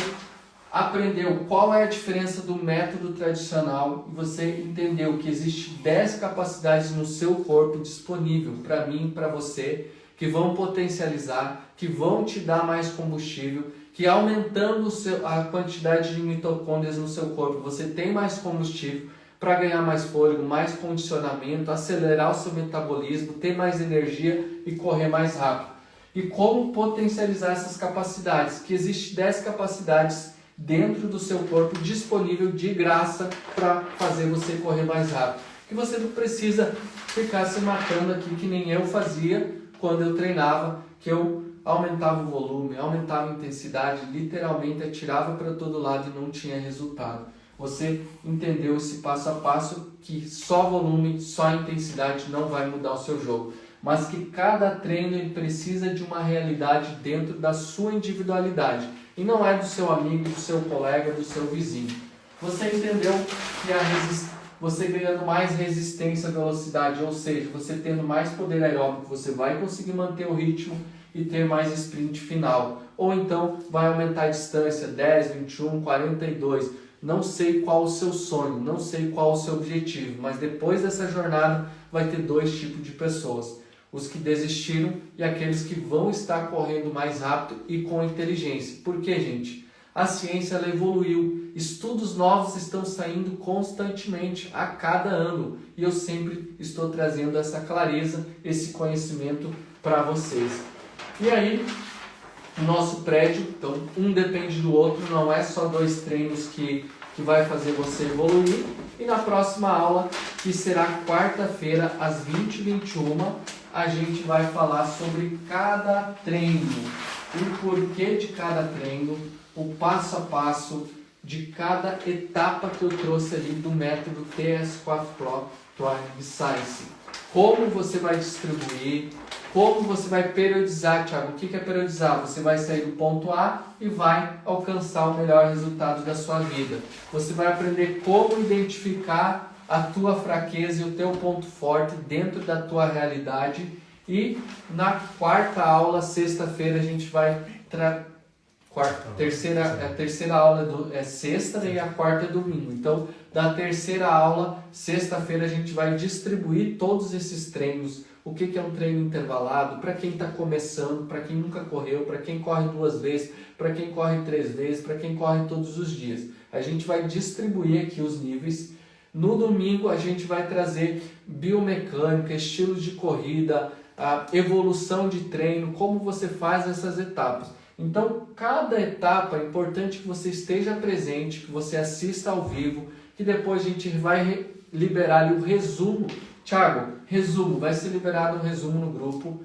aprendeu qual é a diferença do método tradicional e você entendeu que existe 10 capacidades no seu corpo disponível para mim e para você, que vão potencializar, que vão te dar mais combustível, que aumentando a quantidade de mitocôndrias no seu corpo, você tem mais combustível para ganhar mais fôlego, mais condicionamento, acelerar o seu metabolismo, ter mais energia e correr mais rápido. E como potencializar essas capacidades? Que existe 10 capacidades dentro do seu corpo disponível de graça para fazer você correr mais rápido. Que você não precisa ficar se matando aqui que nem eu fazia quando eu treinava, que eu aumentava o volume, aumentava a intensidade, literalmente atirava para todo lado e não tinha resultado. Você entendeu esse passo a passo que só volume, só intensidade não vai mudar o seu jogo, mas que cada treino ele precisa de uma realidade dentro da sua individualidade e não é do seu amigo, do seu colega, do seu vizinho. Você entendeu que você ganhando mais resistência à velocidade, ou seja, você tendo mais poder aeróbico, você vai conseguir manter o ritmo e ter mais sprint final. Ou então vai aumentar a distância, 10, 21, 42. Não sei qual o seu sonho, não sei qual o seu objetivo, mas depois dessa jornada vai ter 2 tipos de pessoas. Os que desistiram e aqueles que vão estar correndo mais rápido e com inteligência. Por quê, gente? A ciência ela evoluiu, estudos novos estão saindo constantemente a cada ano e eu sempre estou trazendo essa clareza, esse conhecimento para vocês. E aí, o nosso prédio, então um depende do outro, não é só 2 treinos que vai fazer você evoluir. E na próxima aula, que será quarta-feira às 20h21, a gente vai falar sobre cada treino, o porquê de cada treino, o passo a passo de cada etapa que eu trouxe ali do método TS4 Pro Prime Science. como você vai distribuir, como você vai periodizar, Thiago. O que é periodizar? Você vai sair do ponto A e vai alcançar o melhor resultado da sua vida. Você vai aprender como identificar a tua fraqueza e o teu ponto forte dentro da tua realidade. E na quarta aula, sexta-feira, a gente vai... A terceira aula é sexta e a quarta é domingo. Então, da terceira aula, sexta-feira, a gente vai distribuir todos esses treinos. O que é um treino intervalado? Para quem está começando, para quem nunca correu, para quem corre 2 vezes, para quem corre 3 vezes, para quem corre todos os dias. A gente vai distribuir aqui os níveis. No domingo, a gente vai trazer biomecânica, estilos de corrida, a evolução de treino, como você faz essas etapas. Então, cada etapa é importante que você esteja presente, que você assista ao vivo, que depois a gente vai liberar ali o resumo. Thiago, resumo, vai ser liberado um resumo no grupo.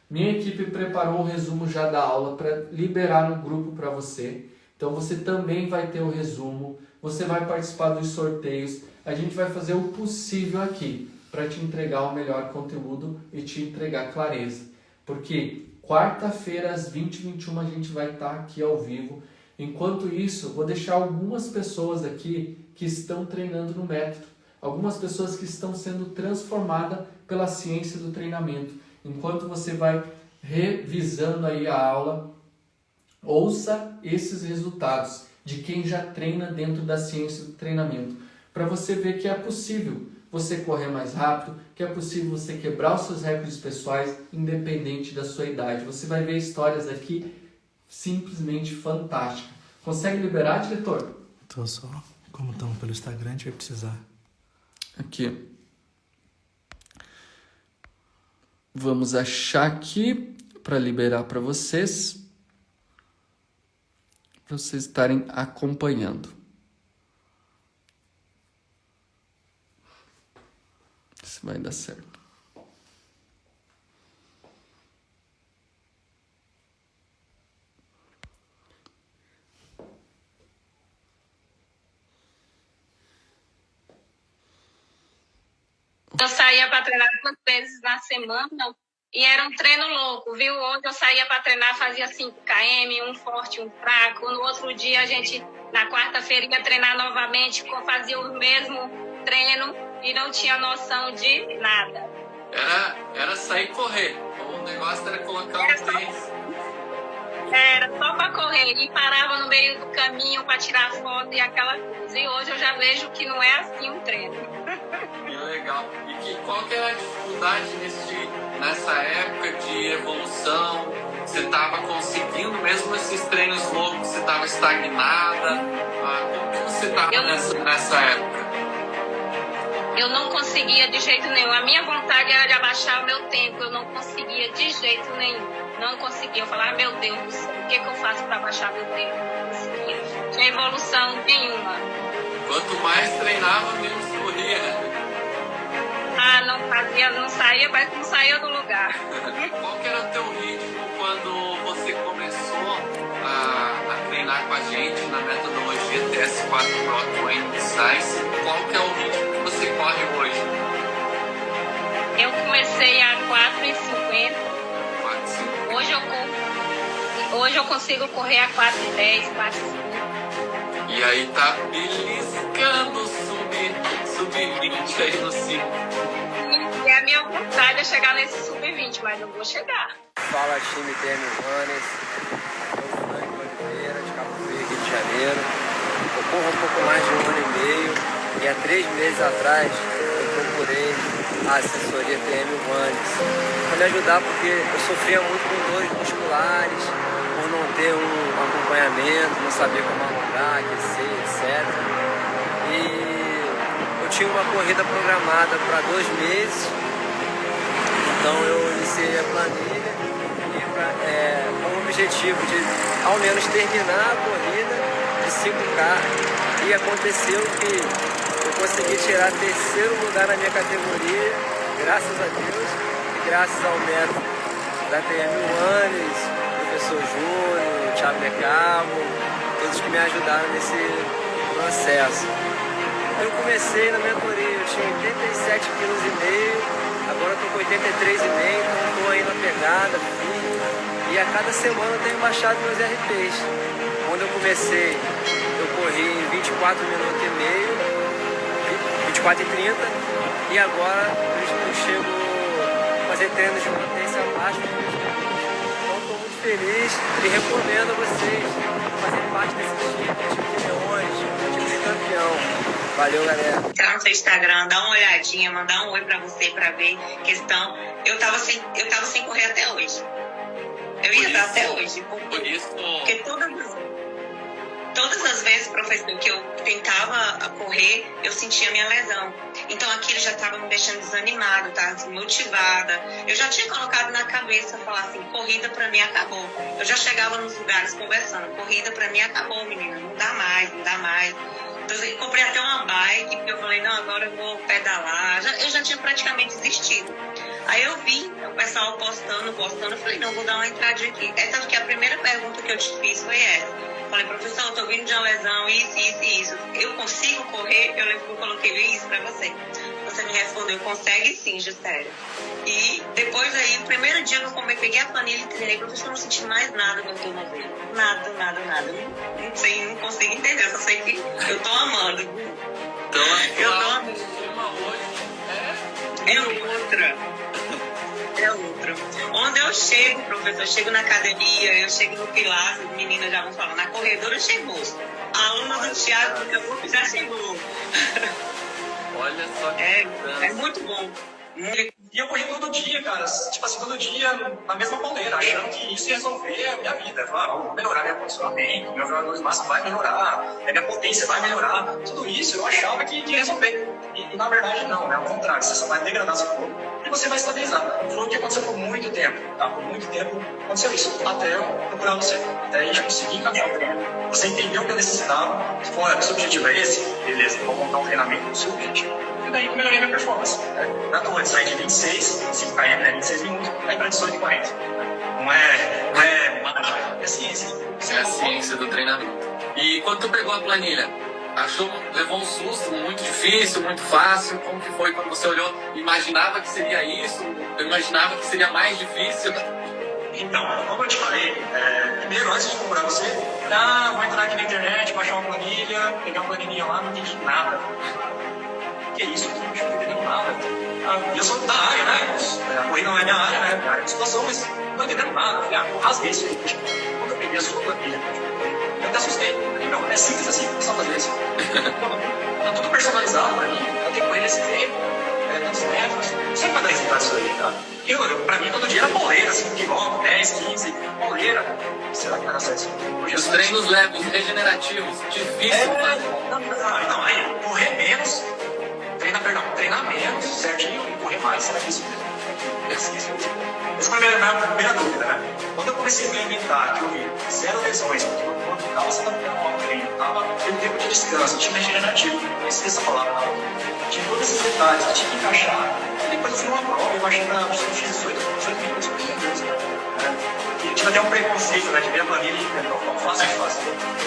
Minha equipe preparou um resumo já da aula para liberar no grupo para você. Então, você também vai ter o resumo, você vai participar dos sorteios. A gente vai fazer o possível aqui para te entregar o melhor conteúdo e te entregar clareza. Porque quarta-feira, às 20h21, a gente vai estar aqui ao vivo. Enquanto isso, vou deixar algumas pessoas aqui que estão treinando no método. Algumas pessoas que estão sendo transformadas pela ciência do treinamento. Enquanto você vai revisando aí a aula, ouça esses resultados de quem já treina dentro da ciência do treinamento. Para você ver que é possível você correr mais rápido, que é possível você quebrar os seus recordes pessoais, independente da sua idade. Você vai ver histórias aqui simplesmente fantásticas. Consegue liberar, diretor? Tô só. Como estamos pelo Instagram, a gente vai precisar. Aqui. Vamos achar aqui para liberar para vocês estarem acompanhando. Se vai dar certo. Eu saía para treinar 2 vezes na semana e era um treino louco, viu? Hoje eu saía para treinar, fazia 5 km, um forte, um fraco. No outro dia a gente, na quarta-feira, ia treinar novamente, fazia o mesmo treino e não tinha noção de nada. Era sair correr. O negócio era colocar o tênis. Era só para correr e parava no meio do caminho para tirar foto e aquela coisa. E hoje eu já vejo que não é assim um treino. Que legal. E qual que era a dificuldade nessa época de evolução? Você estava conseguindo mesmo esses treinos loucos? Você estava estagnada? Como que você estava nessa época? Eu não conseguia de jeito nenhum. A minha vontade era de abaixar o meu tempo. Eu não conseguia de jeito nenhum. Não conseguia. Eu falava, meu Deus do céu, o que eu faço para abaixar meu tempo? Não conseguia. Não tinha evolução nenhuma. Quanto mais treinava, menos corria. Não saía, mas não saía do lugar. Qual que era o teu ritmo quando você começou a treinar com a gente na metodologia TS4 Pro Training Science? Qual que é o ritmo que você corre hoje? Eu comecei a 4,50. 4,50. Hoje eu consigo correr a 4,10, 4,5. E aí tá beliscando sub-20 aí no 5. E a minha vontade é chegar nesse sub-20, mas eu vou chegar. Fala, time TM Runners. Eu sou Frank Oliveira, de Cabo Frio, Rio de Janeiro. Eu corro um pouco mais de 1 ano e meio e há 3 meses atrás eu procurei a assessoria TM Runners para me ajudar, porque eu sofria muito com dores musculares, por não ter um acompanhamento, não saber como alongar, aquecer, etc. E eu tinha uma corrida programada para 2 meses, então eu iniciei a planilha com o objetivo de ao menos terminar a corrida de 5K, e aconteceu que eu consegui tirar 3º lugar na minha categoria, graças a Deus e graças ao método da TM Runners, professor Júnior, Thiago Decamo, todos que me ajudaram nesse processo. Eu comecei na mentoria, eu tinha 87,5 kg Agora eu tô com 83,5, então tô aí na pegada, firme. E a cada semana eu tenho baixado meus RPs. Quando eu comecei, eu corri em 24 minutos e meio, 24 e 30, e agora eu chego a fazer treinos de potência baixa. Então estou muito feliz e recomendo a vocês fazerem parte desse time de leões, time de campeão. Valeu, galera. Entrar no seu Instagram, dar uma olhadinha, mandar um oi pra você pra ver questão. Eu tava sem correr até hoje. Eu ia estar até hoje. Porque todas as vezes, professor, que eu tentava correr, eu sentia minha lesão. Então aquilo já estava me deixando desanimado, tá? Desmotivada. Eu já tinha colocado na cabeça, falar assim, corrida pra mim acabou. Eu já chegava nos lugares conversando, corrida pra mim acabou, menina, não dá mais. Então, eu comprei até uma bike, porque eu falei, não, agora eu vou pedalar. Eu já tinha praticamente desistido. Aí eu vi o pessoal postando, eu falei, não, vou dar uma entradinha aqui. Essa que a primeira pergunta que eu te fiz foi essa. Falei, professor, eu tô vindo de uma lesão, isso. Eu consigo correr? Eu lembro que eu coloquei isso pra você. Você me respondeu, consegue sim, Juscelia. E depois aí, o primeiro dia que eu peguei a planilha e treinei, professor, eu não senti mais nada no tornozelo. Nada. Não sei, não consigo entender, só sei que eu tô amando. Então, eu tô amando. É outra. Onde eu chego, professor, eu chego na academia, eu chego no Pilates, as meninas já vão falar, na corredora chegou. A aluna do Thiago já chegou. Olha só que é muito bom. E eu corri todo dia, cara, tipo assim, todo dia na mesma pauleira, achando que isso ia resolver a minha vida. Claro, vou melhorar meu condicionamento, meu jogador de massa vai melhorar, minha potência vai melhorar. Tudo isso eu achava que ia resolver. E na verdade não, é o contrário, você só vai degradar seu corpo e você vai estabilizar. Foi o que aconteceu por muito tempo, tá? Por muito tempo aconteceu isso, até eu procurar você, até a gente conseguir encaixar o treino. Você entendeu o que eu necessitava, se o objetivo é esse, beleza, vou montar um treinamento no seu objetivo. E daí eu melhorei minha performance. Na toa de sair de 26, 5 km, né, 26 minutos, aí para 18 e 40. Não é mágica, é ciência. É a ciência do treinamento. E quando tu pegou a planilha, levou um susto muito difícil, muito fácil? Como que foi quando você olhou? Imaginava que seria isso? Eu imaginava que seria mais difícil? Então, como eu te falei, primeiro, antes de procurar você, vou entrar aqui na internet, baixar uma planilha, pegar uma planilhinha lá, não entendi nada. Que isso? Eu não entendendo nada. Eu sou da área, né? A corrida não é minha área, né? Minha área de situação, mas não tô entendendo nada. Falei, rasguei isso aí. Quando eu peguei a sua planilha, eu até assustei. Falei, não, é simples assim, só fazer isso. Tá tudo personalizado pra mim. Eu tenho que correr nesse tempo, tantos metros. Você vai dar resultado isso aí, tá? Pra mim, todo dia era pauleira, 5 km, 10, 15, pauleira. Será que vai dar certo? Os treinos leves, regenerativos, difícil. Então, aí, correr menos. Treinar menos, certinho, e correr mais. Será que isso mesmo? Essa foi a minha primeira dúvida, né? Quando eu comecei a me alimentar, que eu vi 0 lesões, porque meu corpo estava se adaptando ao treino, estava tendo tempo de descanso, time regenerativo, não esqueci essa palavra não. Tinha todos esses detalhes que tinha que encaixar. E depois eu fui numa prova, eu achei que eu fiz 18 minutos por dia. E tive até um preconceito, né, de ver a planilha e não fácil de fazer.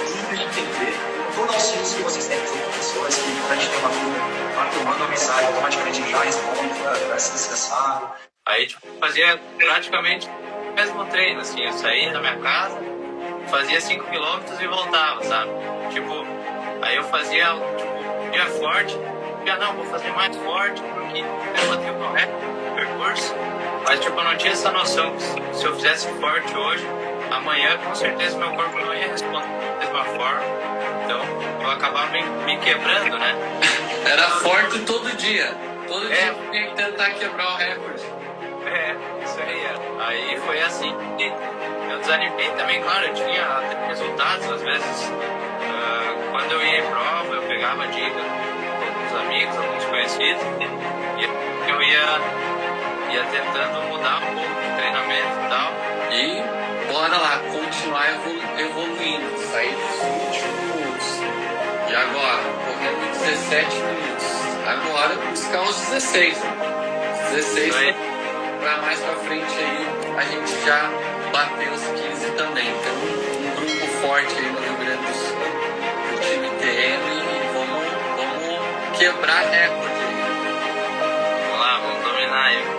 Simples de entender. Todo auxílio que vocês têm com professores, que quando a gente tem uma dúvida, manda uma mensagem, automaticamente já responde, vai se estressado. Aí, tipo, fazia praticamente o mesmo treino, assim, eu saía da minha casa, fazia 5 km e voltava, sabe? Tipo, aí eu fazia, tipo, dia forte, não, vou fazer mais forte, porque eu bati o meu recorde no percurso, mas, tipo, eu não tinha essa noção que se eu fizesse forte hoje, amanhã, com certeza, meu corpo não ia responder da mesma forma. Então, eu acabava me quebrando, né? Era forte todo dia. Todo dia eu tinha que tentar quebrar o recorde. Isso aí. Aí foi assim. Eu desanimei também, claro, eu tinha resultados, às vezes. Quando eu ia em prova, eu pegava dica com alguns amigos, alguns conhecidos. E eu ia tentando mudar um pouco de treinamento e tal. E bora lá, continuar evoluindo. Sair dos 20 minutos. E agora, correndo 17 minutos. Agora, buscar os 16. 16 para mais para frente aí, a gente já bateu os 15 também. Tem um grupo forte aí no Rio Grande do Sul, do time TM, e vamos quebrar recorde aí. Vamos lá, vamos dominar aí.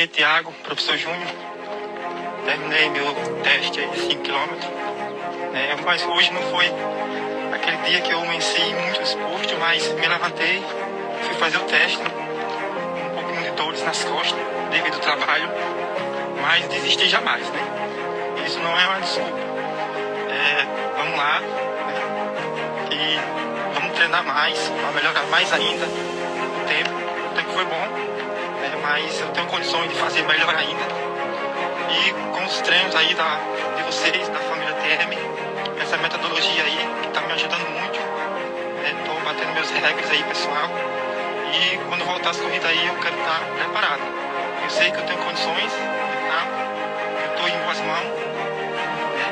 aí, Thiago, professor Júnior. Terminei meu teste aí de 5 km. Né? Mas hoje não foi aquele dia que eu venci muito esporte, mas me levantei, fui fazer o teste. Um pouquinho de dores nas costas, devido ao trabalho. Mas desisti jamais, né? Isso não é uma desculpa. Vamos lá, né? E vamos treinar mais, para melhorar mais ainda o tempo foi bom, né? Mas eu tenho condições de fazer melhor ainda. E com os treinos aí de vocês, da família TM, essa metodologia aí que está me ajudando muito, estou batendo meus recordes aí, pessoal. E quando voltar as corridas aí, eu quero estar preparado. Eu sei que eu tenho condições, eu estou em boas mãos, né?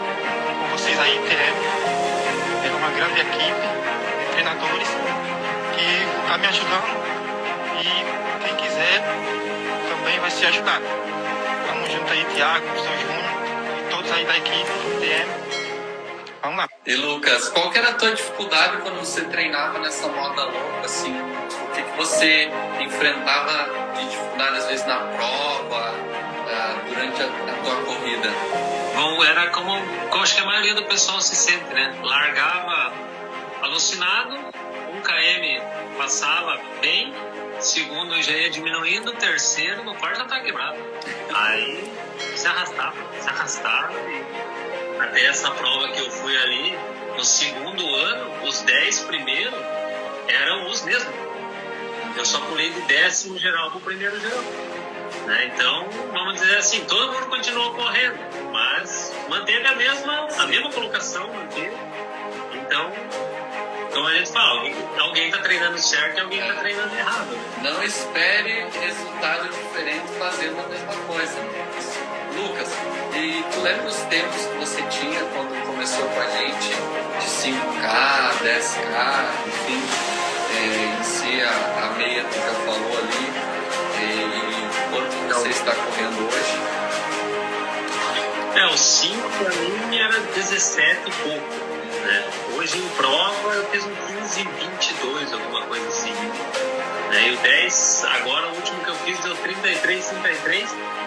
Com vocês aí, TM. É uma grande equipe de treinadores que está me ajudando. E quem quiser também vai se ajudar. Vamos junto aí, Thiago, professor Júnior e todos aí da equipe TM. Vamos lá. E Lucas, qual que era a tua dificuldade quando você treinava nessa moda louca, assim? O que você enfrentava de dificuldade, às vezes, na prova, durante a tua corrida? Bom, era como acho que a maioria do pessoal se sente, né? Largava alucinado, 1 km passava bem, segundo já ia diminuindo, terceiro, no quarto já estava quebrado. Aí se arrastava e até essa prova que eu fui ali, no segundo ano, os 10 primeiros eram os mesmos. Eu só pulei de 10º geral para o primeiro geral. Né? Então, vamos dizer assim, todo mundo continuou correndo, mas manteve a mesma colocação, manteve. Então, como a gente fala, alguém está treinando certo e alguém está treinando errado. Não espere resultado diferente fazendo a mesma coisa. Lucas, e tu lembra os tempos que você tinha quando começou com a gente? De 5K, 10K, enfim, em si a meia que já falou ali, e quanto você está correndo hoje? O 5 para mim era 17 e pouco. Né? Hoje em prova eu fiz um 15,22, alguma coisa assim. Né? E o 10, agora o último que eu fiz deu 33.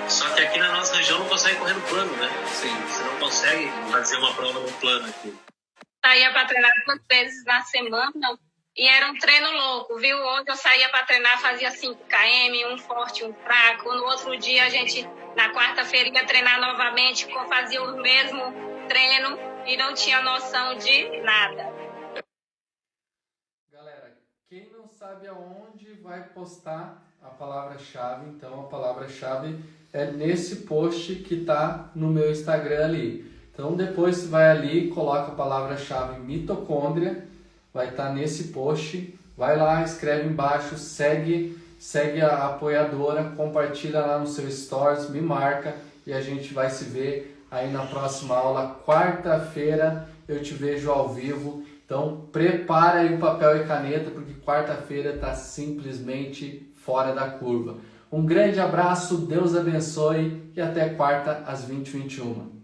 Só que aqui na nossa região não consegue correr no plano, né? Sim. Você não consegue fazer uma prova no plano aqui. Saía para treinar 2 vezes na semana e era um treino louco, viu? Ontem eu saía para treinar, fazia 5 km, um forte, um fraco. No outro dia a gente, na quarta-feira, ia treinar novamente, fazia o mesmo treino e não tinha noção de nada. Galera, quem não sabe aonde vai postar a palavra-chave, então a palavra-chave é nesse post que tá no meu Instagram ali. Então depois você vai ali, coloca a palavra-chave mitocôndria, vai estar nesse post, vai lá, escreve embaixo, segue a apoiadora, compartilha lá no seu stories, me marca e a gente vai se ver aí na próxima aula, quarta-feira eu te vejo ao vivo. Então prepara aí o papel e caneta, porque quarta-feira tá simplesmente fora da curva. Um grande abraço, Deus abençoe e até quarta às 20h21.